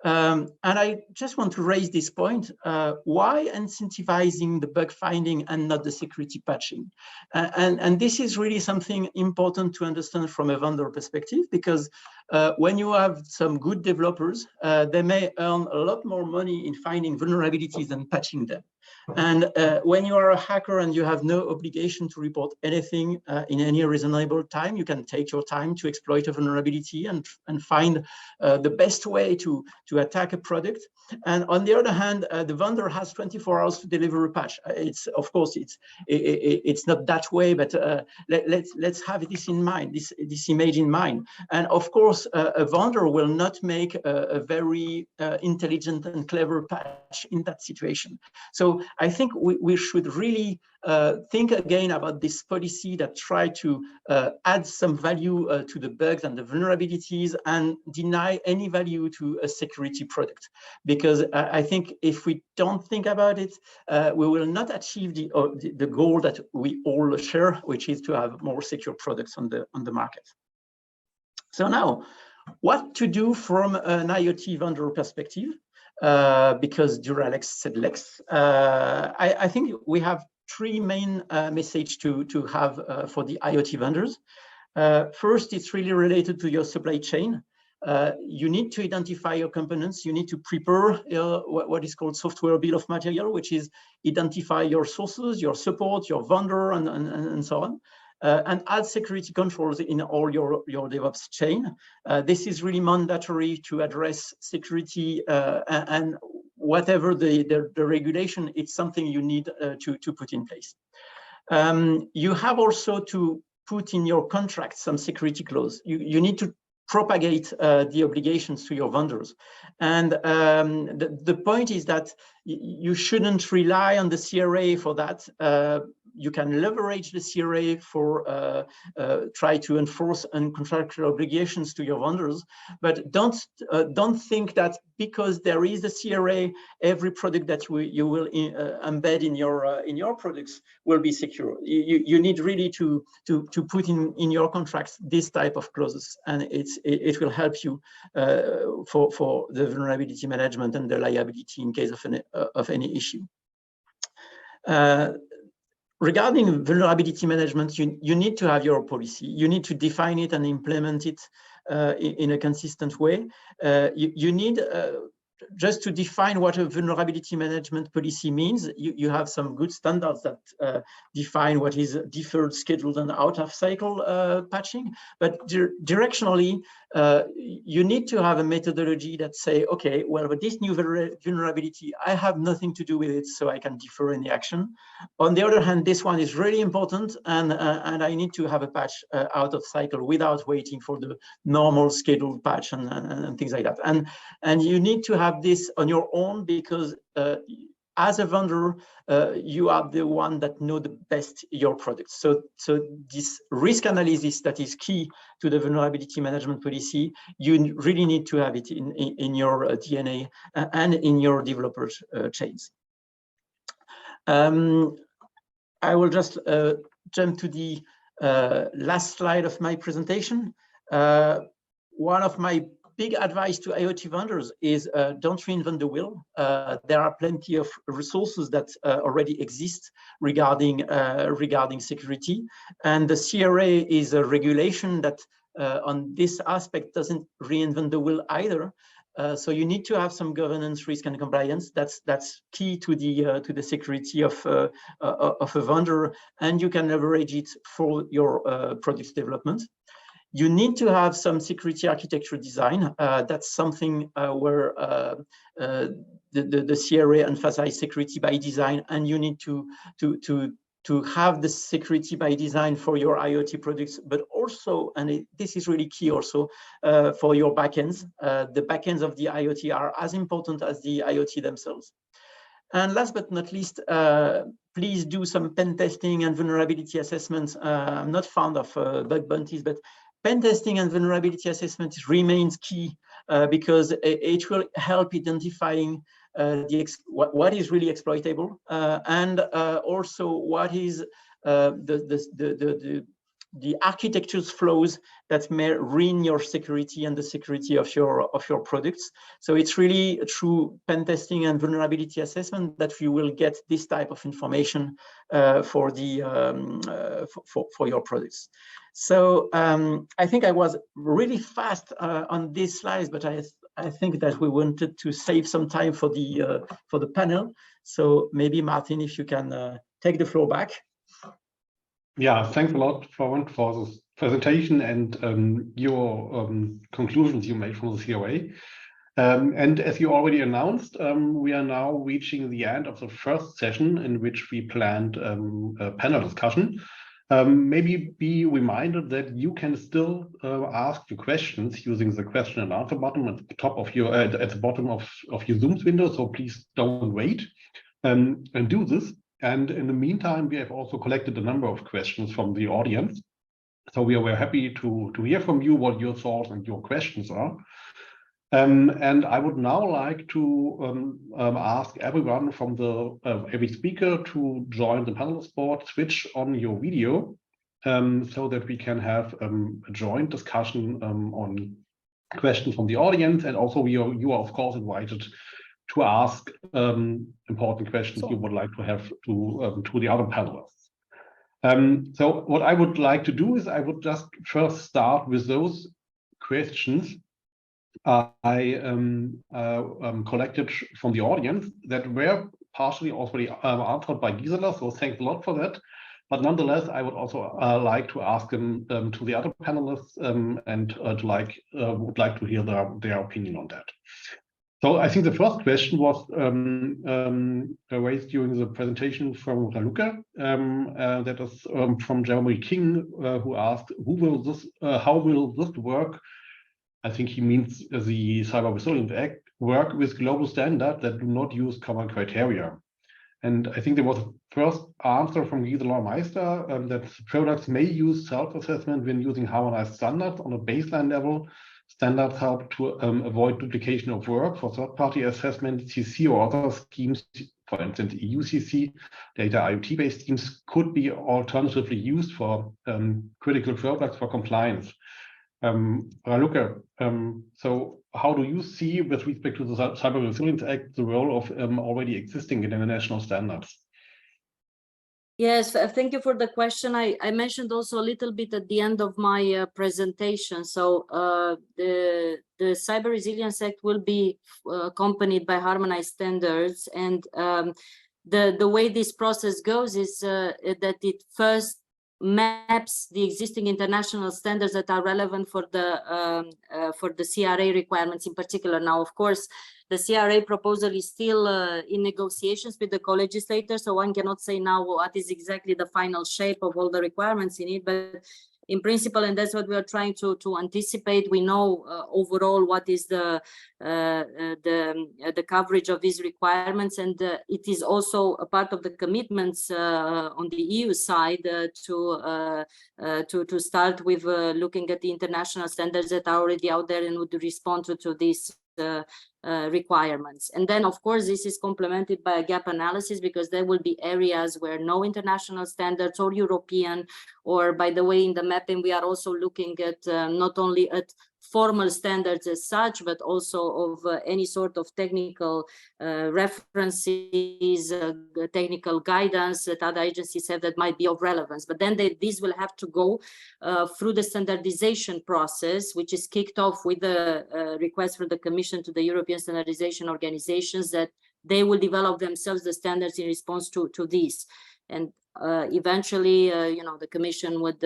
And I just want to raise this point. Why incentivizing the bug finding and not the security patching? And this is really something important to understand from a vendor perspective, because when you have some good developers, they may earn a lot more money in finding vulnerabilities than patching them. And when you are a hacker and you have no obligation to report anything in any reasonable time, you can take your time to exploit a vulnerability and find the best way to attack a product. And on the other hand, the vendor has 24 hours to deliver a patch. It's, of course, it's not that way, but let's have this in mind, this image in mind. And of course, a vendor will not make a very intelligent and clever patch in that situation. So I think we should really think again about this policy that try to add some value to the bugs and the vulnerabilities and deny any value to a security product. Because I think if we don't think about it, we will not achieve the goal that we all share, which is to have more secure products on the market. So now, what to do from an IoT vendor perspective? Because Duralex said Lex. I think we have three main messages to have for the IoT vendors. First, it's really related to your supply chain. You need to identify your components. You need to prepare what is called software bill of material, which is identify your sources, your support, your vendor, and so on. And add security controls in all your DevOps chain. This is really mandatory to address security and whatever the regulation, it's something you need to put in place. You have also to put in your contract some security clause. You need to propagate the obligations to your vendors. And the point is that you shouldn't rely on the CRA for that. You can leverage the CRA for try to enforce contractual obligations to your vendors, but don't think that because there is a CRA, every product that you will embed in your products will be secure. You need really to put in your contracts this type of clauses, and it will help you for the vulnerability management and the liability in case of any issue. Regarding vulnerability management, you need to have your policy. You need to define it and implement it in a consistent way. You need just to define what a vulnerability management policy means. You have some good standards that define what is deferred, scheduled, and out of cycle patching. But directionally, you need to have a methodology that say, okay, well, with this new vulnerability, I have nothing to do with it, so I can defer any action. On the other hand, this one is really important, and I need to have a patch out of cycle without waiting for the normal scheduled patch and things like that. And you need to have this on your own because as a vendor, you are the one that know the best your products. So this risk analysis that is key to the vulnerability management policy, you really need to have it in your DNA and in your developers' chains. I will just jump to the last slide of my presentation. One of my big advice to IoT vendors is don't reinvent the wheel. There are plenty of resources that already exist regarding security, and the CRA is a regulation that on this aspect doesn't reinvent the wheel either. So you need to have some governance, risk, and compliance. That's key to the security of a vendor, and you can leverage it for your product development. You need to have some security architecture design. That's something where the CRA emphasizes security by design, and you need to have the security by design for your IoT products, but also, and this is really key also, for your backends. The backends of the IoT are as important as the IoT themselves. And last but not least, please do some pen testing and vulnerability assessments. I'm not fond of bug bounties, but pen testing and vulnerability assessment remains key because it will help identifying what is really exploitable and also what is the architecture's flaws that may ruin your security and the security of your products. So it's really through pen testing and vulnerability assessment that you will get this type of information for your products. So I think I was really fast on these slides, but I think that we wanted to save some time for the panel. So maybe Martin, if you can take the floor back. Yeah, thanks a lot, Florent, for this presentation and your conclusions you made from the CRA. And as you already announced, we are now reaching the end of the first session in which we planned a panel discussion. Maybe be reminded that you can still ask your questions using the question and answer button at the top of your at the bottom of your Zoom window. So please don't wait and do this. And in the meantime, we have also collected a number of questions from the audience. So we are very happy to hear from you what your thoughts and your questions are. And I would now like to ask everyone from every speaker to join the panelist board, switch on your video so that we can have a joint discussion on questions from the audience. And also you are of course invited to ask important questions you would like to have to the other panelists. So what I would like to do is I would just first start with those questions I collected from the audience that were partially already answered by Gisela, so thanks a lot for that. But nonetheless, I would also like to ask them to the other panelists and would like to hear their opinion on that. So I think the first question was raised during the presentation from Raluca. That is from Jeremy King, who asked, how will this work? I think he means the Cyber Resilience Act work with global standards that do not use common criteria. And I think there was a first answer from Gisela Meister that products may use self-assessment when using harmonized standards on a baseline level. Standards help to avoid duplication of work for third-party assessment. CC or other schemes, for instance, EU CC, data IoT-based schemes could be alternatively used for critical products for compliance. Raluca, so how do you see, with respect to the Cyber Resilience Act, the role of already existing international standards? Yes, thank you for the question. I mentioned also a little bit at the end of my presentation. So the Cyber Resilience Act will be accompanied by harmonized standards. And the way this process goes is that it first maps the existing international standards that are relevant for the CRA requirements in particular. Now, of course, the CRA proposal is still in negotiations with the co-legislator, so one cannot say now what is exactly the final shape of all the requirements in it, but in principle, and that's what we are trying to anticipate, we know overall what is the coverage of these requirements, and it is also a part of the commitments on the EU side to start with looking at the international standards that are already out there and would respond to this requirements. And then, of course, this is complemented by a gap analysis, because there will be areas where no international standards or European, or by the way, in the mapping, we are also looking at not only at formal standards as such, but also of any sort of technical references, technical guidance that other agencies have that might be of relevance. But then these will have to go through the standardization process, which is kicked off with the request from the Commission to the European standardization organizations, that they will develop themselves the standards in response to these. And eventually, the Commission would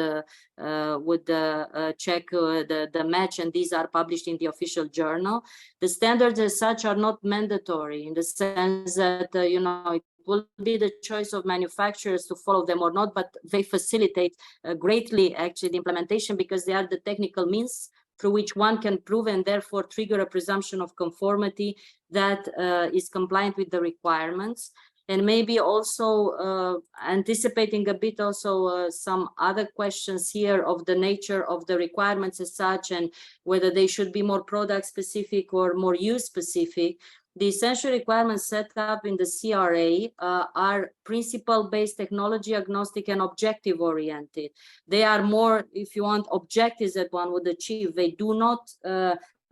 check the match, and these are published in the official journal. The standards as such are not mandatory, in the sense that, it will be the choice of manufacturers to follow them or not, but they facilitate greatly, actually, the implementation, because they are the technical means through which one can prove and therefore trigger a presumption of conformity that is compliant with the requirements. And maybe also anticipating a bit also some other questions here of the nature of the requirements as such, and whether they should be more product specific or more use specific. The essential requirements set up in the CRA are principle-based, technology agnostic, and objective oriented. They are more, if you want, objectives that one would achieve. They do not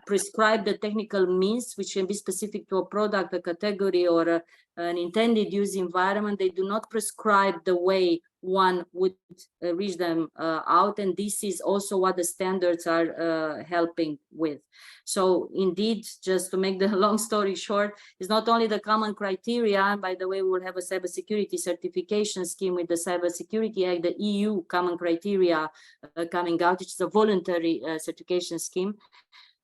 prescribe the technical means which can be specific to a product, a category, or an intended use environment. They do not prescribe the way one would reach them out, and this is also what the standards are helping with. So indeed, just to make the long story short, it's not only the common criteria, and by the way, we will have a cybersecurity certification scheme with the Cybersecurity Act, the EU common criteria coming out, which is a voluntary certification scheme.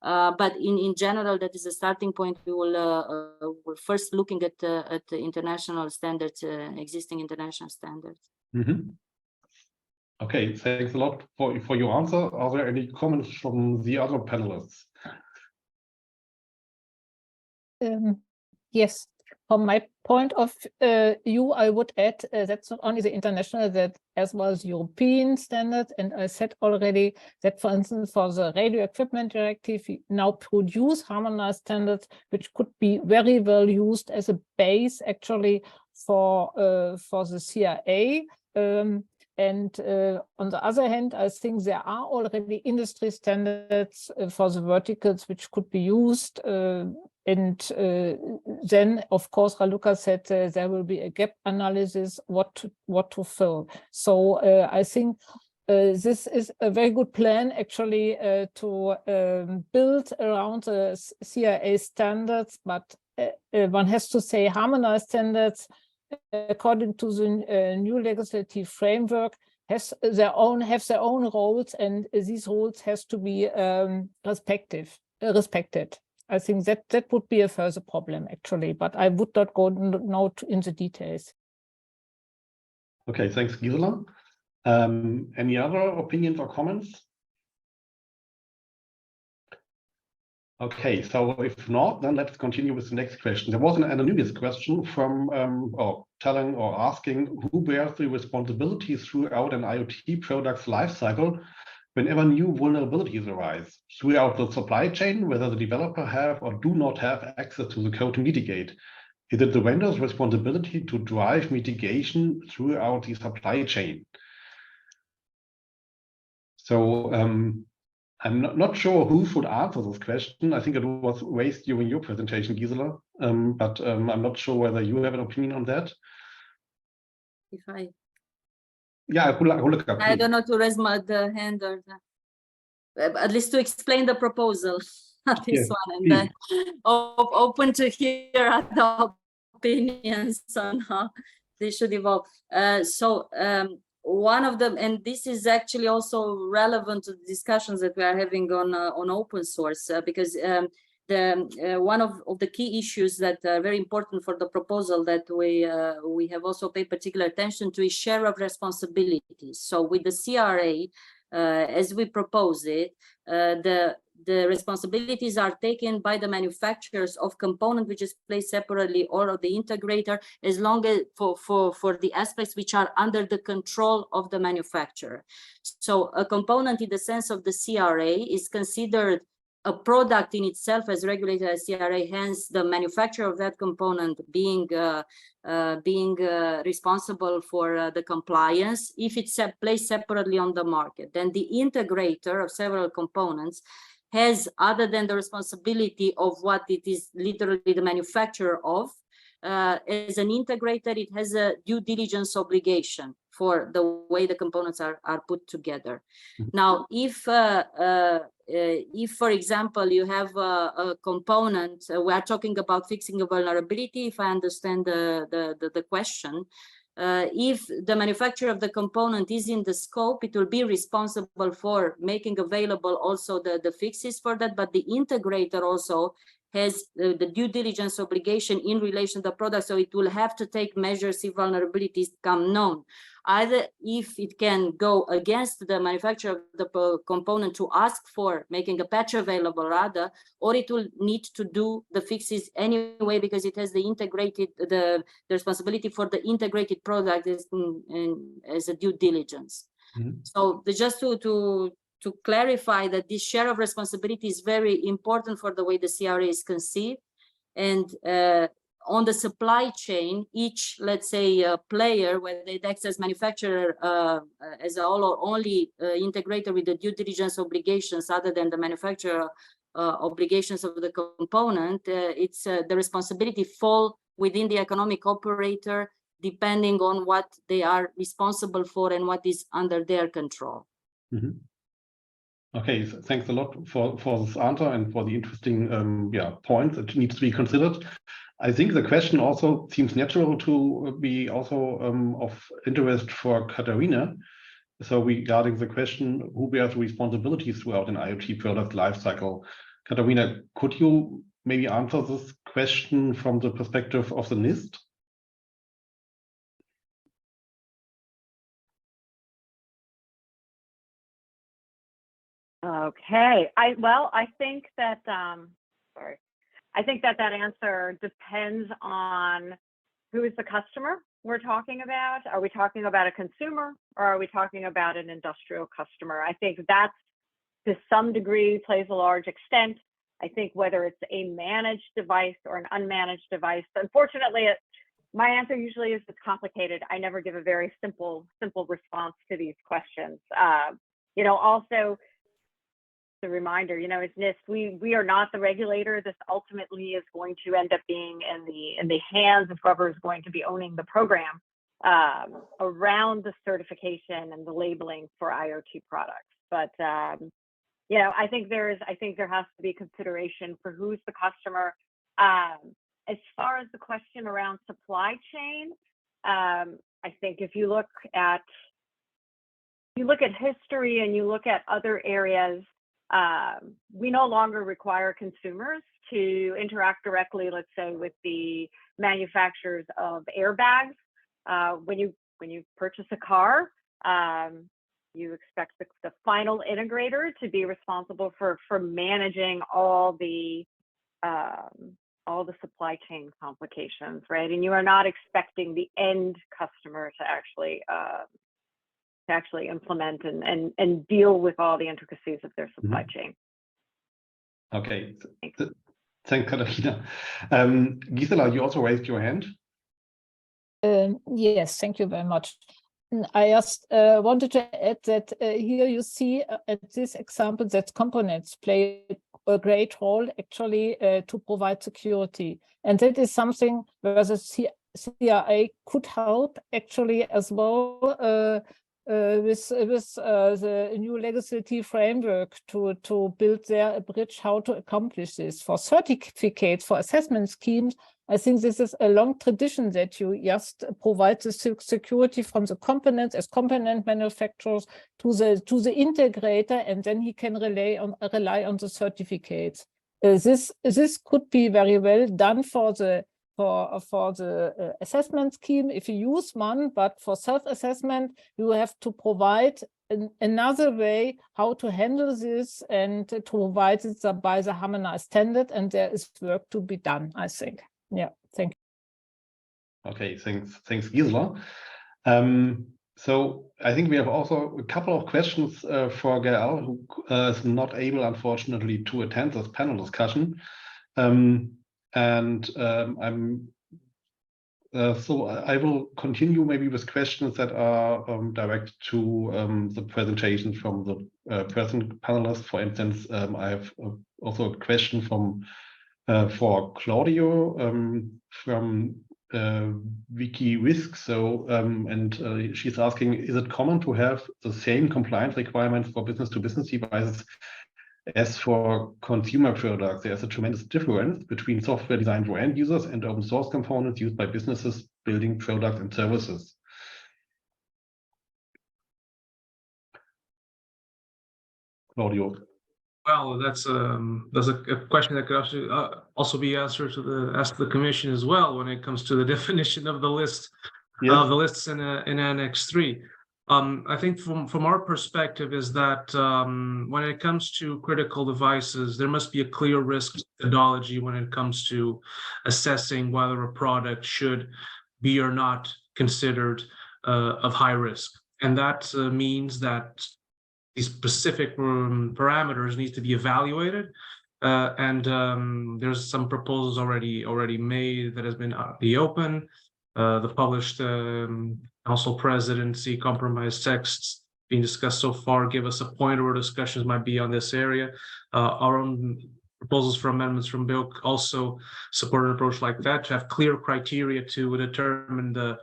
But in general, that is a starting point. We will we're first looking at the international standards, existing international standards. Mm-hmm. Okay, thanks a lot for your answer. Are there any comments from the other panelists? Yes, from my point of view, I would add that's not only the international, that as well as European standards. And I said already that, for instance, for the radio equipment directive, we now produce harmonized standards, which could be very well used as a base actually for the CRA. And on the other hand, I think there are already industry standards for the verticals which could be used. And then, of course, Raluca said there will be a gap analysis, what to fill. So I think this is a very good plan, actually, to build around the CRA standards. But one has to say harmonized standards, according to the new legislative framework, have their own roles, and these roles has to be respected. I think that would be a further problem, actually, but I would not go now in the details. Okay, thanks, Gisela. Any other opinions or comments? Okay, so if not, then let's continue with the next question. There was an anonymous question from telling or asking who bears the responsibility throughout an IoT product's lifecycle whenever new vulnerabilities arise, throughout the supply chain, whether the developer have or do not have access to the code to mitigate. Is it the vendor's responsibility to drive mitigation throughout the supply chain? So I'm not sure who should answer this question. I think it was raised during your presentation, Gisela, but I'm not sure whether you have an opinion on that. If I... Yeah, Raluca, I don't know to raise the hand or at least to explain the proposal, this yes, one, and then open to hear other opinions on how they should evolve. One of them, and this is actually also relevant to the discussions that we are having on open source, because one of the key issues that are very important for the proposal that we have also paid particular attention to is share of responsibilities. So with the CRA, as we propose it, the responsibilities are taken by the manufacturers of component which is placed separately, or of the integrator, as long as for the aspects which are under the control of the manufacturer. So a component in the sense of the CRA is considered a product in itself as regulated as CRA, hence the manufacturer of that component being responsible for the compliance. If it's placed separately on the market, then the integrator of several components has, other than the responsibility of what it is literally the manufacturer of, as an integrator, it has a due diligence obligation for the way the components are put together. Now, if for example, you have a component, we are talking about fixing a vulnerability, if I understand the question, if the manufacturer of the component is in the scope, it will be responsible for making available also the fixes for that, but the integrator also has the due diligence obligation in relation to the product, so it will have to take measures if vulnerabilities become known. Either if it can go against the manufacturer of the component to ask for making a patch available rather, or it will need to do the fixes anyway because it has the integrated, the responsibility for the integrated product as a due diligence. So just to clarify that this share of responsibility is very important for the way the CRA is conceived. And on the supply chain, each, let's say, player, whether it acts as manufacturer as a whole or only integrator with the due diligence obligations other than the manufacturer obligations of the component, it's the responsibility fall within the economic operator depending on what they are responsible for and what is under their control. Okay, thanks a lot for this answer and for the interesting points that needs to be considered. I think the question also seems natural to be also of interest for Katerina. So regarding the question, who bears responsibilities throughout an IoT product lifecycle? Katerina, could you maybe answer this question from the perspective of the NIST? Okay, I think that I think that answer depends on who is the customer we're talking about. Are we talking about a consumer or are we talking about an industrial customer? I think that to some degree plays a large extent. I think whether it's a managed device or an unmanaged device, unfortunately, my answer usually is it's complicated. I never give a very simple response to these questions. You know, also, a reminder, you know, as NIST, we are not the regulator. This ultimately is going to end up being in the hands of whoever is going to be owning the program around the certification and the labeling for IoT products. But you know, I think there has to be consideration for who's the customer. As far as the question around supply chain, I think if you look at history and you look at other areas, we no longer require consumers to interact directly, let's say, with the manufacturers of airbags. When you purchase a car, you expect the final integrator to be responsible for managing all the supply chain complications, right? And you are not expecting the end customer to actually implement and deal with all the intricacies of their supply chain. Okay, thanks, Katerina. Gisela, you also raised your hand. Yes, thank you very much. I just wanted to add that here you see at this example that components play a great role actually to provide security. And that is something where the CRA could help actually as well with the new legislative framework to build a bridge how to accomplish this. For certificates, for assessment schemes, I think this is a long tradition that you just provide the security from the components as component manufacturers to the integrator, and then he can rely on the certificates. This could be very well done for the assessment scheme if you use one, but for self-assessment you have to provide another way how to handle this and to provide it by the harmonized standard, and there is work to be done, I think. Yeah, thank you. Okay, thanks Gisela. So I think we have also a couple of questions for Gaël, who is not able, unfortunately, to attend this panel discussion. So I will continue maybe with questions that are direct to the presentations from the present panelists. For instance, I have also a question from for Cláudio from WikiRisk. So she's asking, is it common to have the same compliance requirements for business-to-business devices as for consumer products? There's a tremendous difference between software designed for end users and open source components used by businesses building products and services. Cláudio. Well, that's a question that could also be answered to asked the Commission as well when it comes to the definition of the list, of the lists in Annex 3. I think from our perspective is that when it comes to critical devices, there must be a clear risk methodology when it comes to assessing whether a product should be or not considered of high risk. And that means that these specific parameters need to be evaluated. There's some proposals already made that has been the open, the published Council Presidency compromise texts being discussed so far give us a pointer where discussions might be on this area. Our own proposals for amendments from BEUC also support an approach like that, to have clear criteria to determine the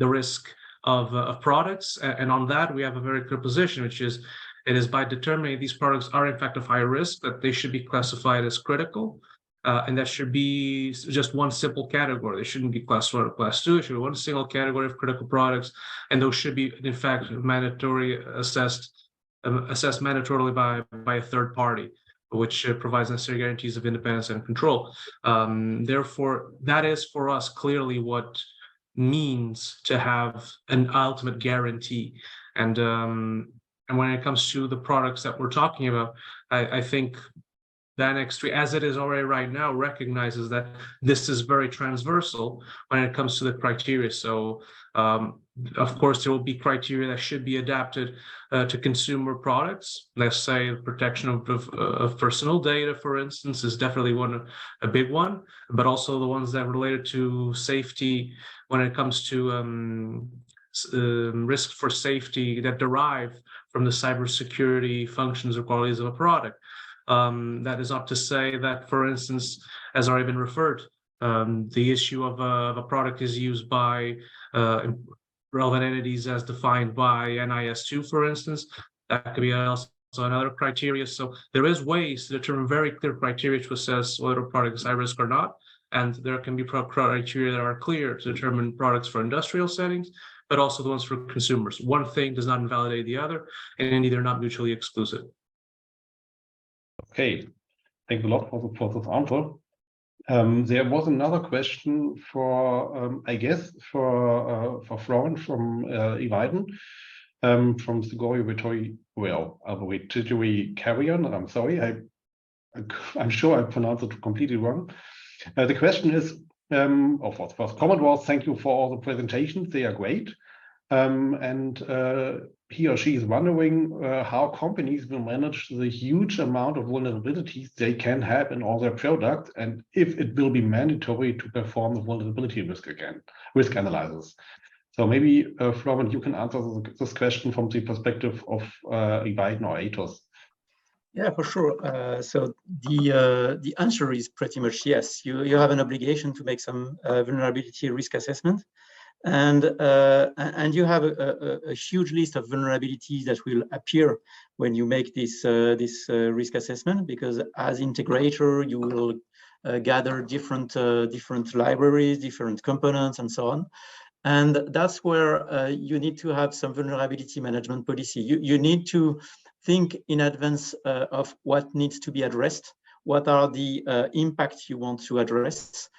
risk of products. And on that, we have a very clear position, which is it is by determining these products are in fact of high risk that they should be classified as critical. And that should be just one simple category. They shouldn't be class 1 or class 2. It should be one single category of critical products, and those should be, in fact, assessed mandatorily by a third party, which provides necessary guarantees of independence and control. Therefore, that is for us clearly what means to have an ultimate guarantee. And when it comes to the products that we're talking about, I think the Annex 3, as it is already right now, recognizes that this is very transversal when it comes to the criteria. So, of course, there will be criteria that should be adapted to consumer products. Let's say the protection of personal data, for instance, is definitely a big one, but also the ones that are related to safety when it comes to risk for safety that derive from the cybersecurity functions or qualities of a product. That is not to say that, for instance, as already been referred, the issue of a product is used by relevant entities as defined by NIS2, for instance. That could be also another criteria. So there is ways to determine very clear criteria to assess whether a product is high risk or not. And there can be criteria that are clear to determine products for industrial settings, but also the ones for consumers. One thing does not invalidate the other, and indeed they're not mutually exclusive. Okay, thanks a lot for this answer. There was another question for, I guess, for Florent from Eviden, from Sigourney Vittori. Well, wait, did we carry on? I'm sorry, I'm sure I pronounced it completely wrong. The question is, first comment was, thank you for all the presentations, they are great. He or she is wondering how companies will manage the huge amount of vulnerabilities they can have in all their products, and if it will be mandatory to perform the vulnerability risk analysis. So maybe, Florent, you can answer this question from the perspective of Eviden or Atos. Yeah, for sure. So the answer is pretty much yes. You have an obligation to make some vulnerability risk assessment. And you have a huge list of vulnerabilities that will appear when you make this risk assessment, because as integrator you will gather different libraries, different components, and so on. And that's where you need to have some vulnerability management policy. You need to think in advance of what needs to be addressed. What are the impacts you want to address?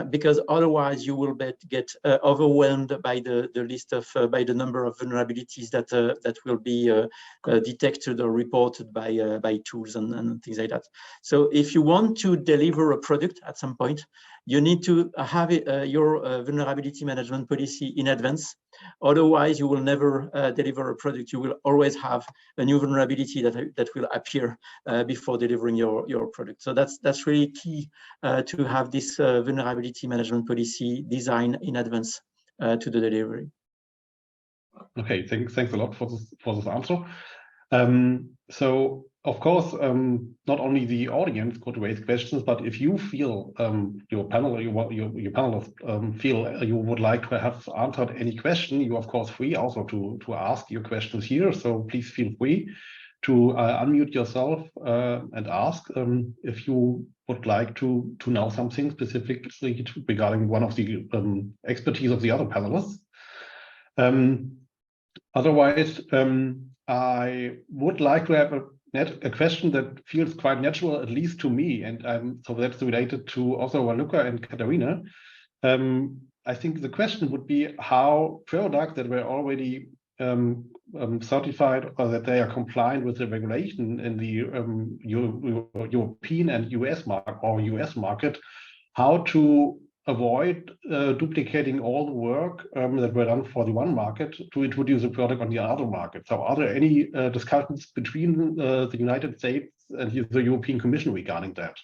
Because otherwise you will get overwhelmed by the list of by the number of vulnerabilities that will be detected or reported by tools and things like that. So if you want to deliver a product at some point, you need to have your vulnerability management policy in advance, Otherwise, you will never deliver a product. You will always have a new vulnerability that will appear before delivering your product. So that's really key to have this vulnerability management policy design in advance to the delivery. Okay, thanks a lot for this answer. So of course, not only the audience could raise questions, but if you feel your panelists feel you would like to have answered any question, you are of course free also to ask your questions here. So please feel free to unmute yourself and ask if you would like to know something specifically regarding one of the expertise of the other panelists. Otherwise, I would like to have a question that feels quite natural, at least to me, and so that's related to also Raluca and Katerina. I think the question would be how products that were already certified or that they are compliant with the regulation in the European and US market, how to avoid duplicating all the work that were done for the one market to introduce a product on the other market. So are there any discussions between the United States and the European Commission regarding that?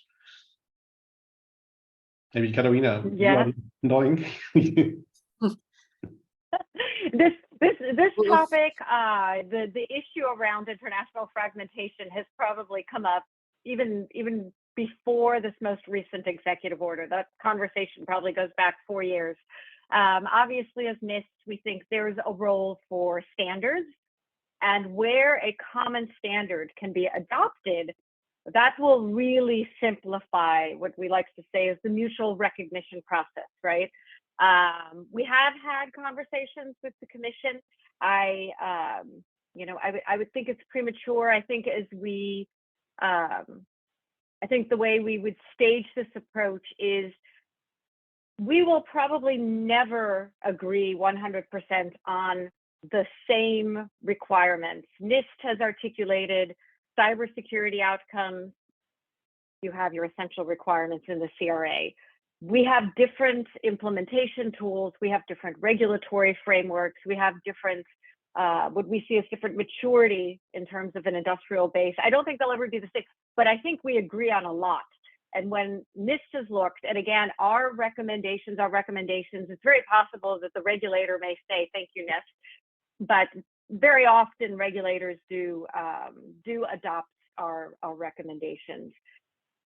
Maybe Katerina, yeah. you are nodding. This topic, the issue around international fragmentation has probably come up even before this most recent executive order. That conversation probably goes back 4 years. Obviously, as NIST, we think there's a role for standards, and where a common standard can be adopted, that will really simplify what we like to say is the mutual recognition process, right? We have had conversations with the Commission. I would think it's premature. I think I think the way we would stage this approach is we will probably never agree 100% on the same requirements. NIST has articulated cybersecurity outcomes. You have your essential requirements in the CRA. We have different implementation tools. We have different regulatory frameworks. We have different, what we see as different maturity in terms of an industrial base. I don't think they'll ever be the same, but I think we agree on a lot. And when NIST has looked, and again, our recommendations, it's very possible that the regulator may say, thank you, NIST, but very often regulators do adopt our recommendations.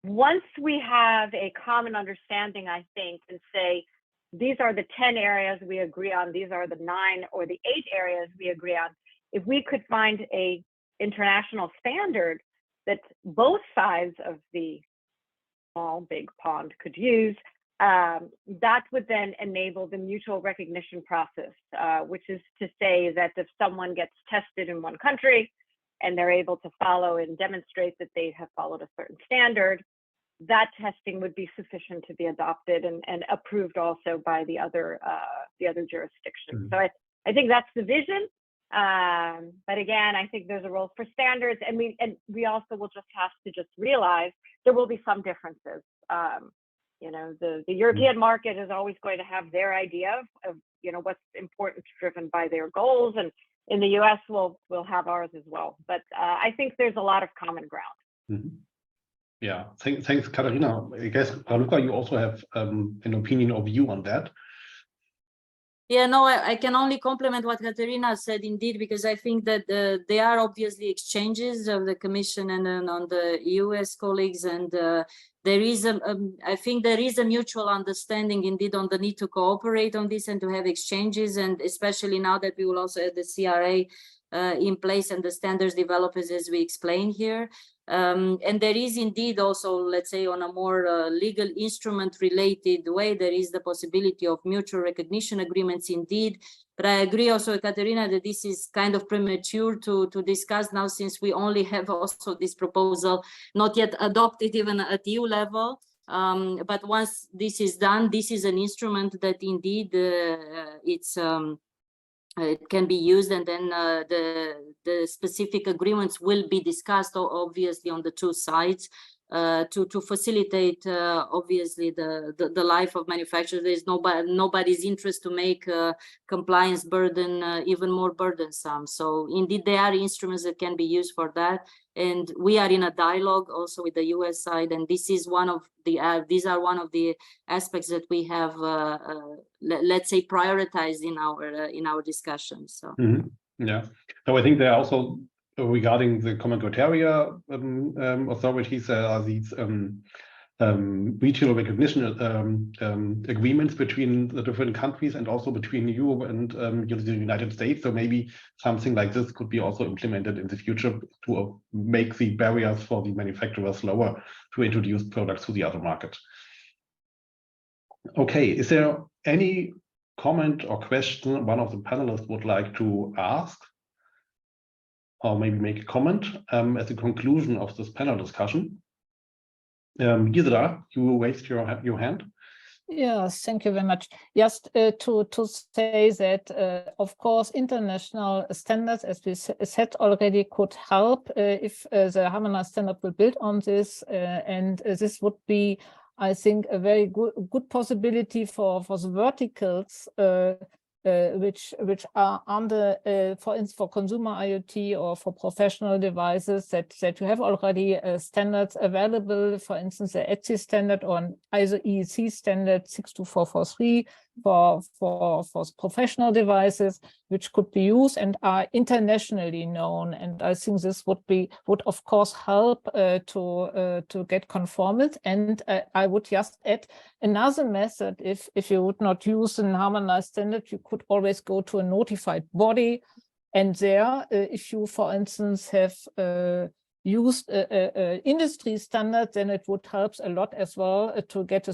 Once we have a common understanding, I think, and say, these are the 10 areas we agree on, these are the 9 or the 8 areas we agree on, if we could find a international standard that both sides of the small, big pond could use, that would then enable the mutual recognition process, which is to say that if someone gets tested in one country and they're able to follow and demonstrate that they have followed a certain standard, that testing would be sufficient to be adopted and approved also by the other jurisdictions. So I think that's the vision. But again, I think there's a role for standards, and we also will just have to realize there will be some differences. The European market is always going to have their idea of what's important, driven by their goals, and in the US we'll have ours as well. But I think there's a lot of common ground. Mm-hmm. Yeah, thanks, Katerina. I guess, Raluca, you also have an opinion or view on that. Yeah, no, I can only complement what Katerina said, indeed, because I think that there are obviously exchanges of the Commission and then on the US colleagues, and there is I think there is a mutual understanding indeed on the need to cooperate on this and to have exchanges, and especially now that we will also have the CRA in place and the standards developers, as we explain here. And there is indeed also, let's say, on a more legal instrument related way, there is the possibility of mutual recognition agreements indeed. But I agree also with Katerina that this is kind of premature to discuss now, since we only have also this proposal not yet adopted even at EU level. But once this is done, this is an instrument that indeed it can be used, and then the specific agreements will be discussed, obviously, on the two sides to facilitate obviously the life of manufacturers. There's nobody's interest to make compliance burden even more burdensome. So indeed, there are instruments that can be used for that, and we are in a dialogue also with the US side, and this is one of the these are one of the aspects that we have let's say prioritized in our discussions. So yeah, so I think there are also, regarding the common criteria authorities, are these regional recognition agreements between the different countries and also between Europe and the United States. So maybe something like this could be also implemented in the future to make the barriers for the manufacturers lower to introduce products to the other market. Okay, is there any comment or question one of the panelists would like to ask? Or maybe make a comment at the conclusion of this panel discussion. Gisela, you raised your hand. Yes, thank you very much. Just to say that, of course, international standards, as we said already, could help if the harmonized standard will build on this. And this would be, I think, a very good possibility for the verticals which are under, for instance, for consumer IoT or for professional devices, that you have already standards available, for instance, the ETSI standard or an ISO EEC standard 62443 for professional devices, which could be used and are internationally known. And I think this would of course help to get conformance. And I would just add another method. If you would not use an harmonized standard, you could always go to a notified body. And there, if you, for instance, have used industry standard, then it would help a lot as well to get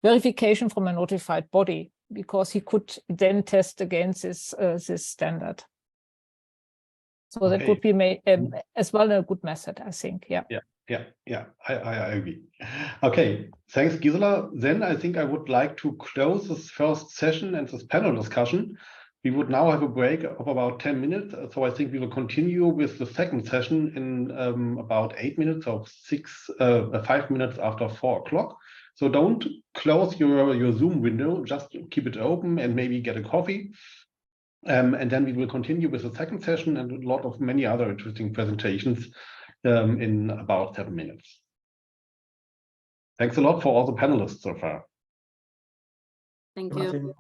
verification from a notified body, because he could then test against this standard. So okay. That would be made as well a good method, I think. Yeah. I agree. Okay, thanks, Gisela. Then I think I would like to close this first session and this panel discussion. We would now have a break of about 10 minutes. So I think we will continue with the second session in about 8 minutes or 5 minutes after 4 o'clock. So don't close your Zoom window, just keep it open and maybe get a coffee. And then we will continue with the second session and a lot of many other interesting presentations in about 7 minutes. Thanks a lot for all the panelists so far. Thank you.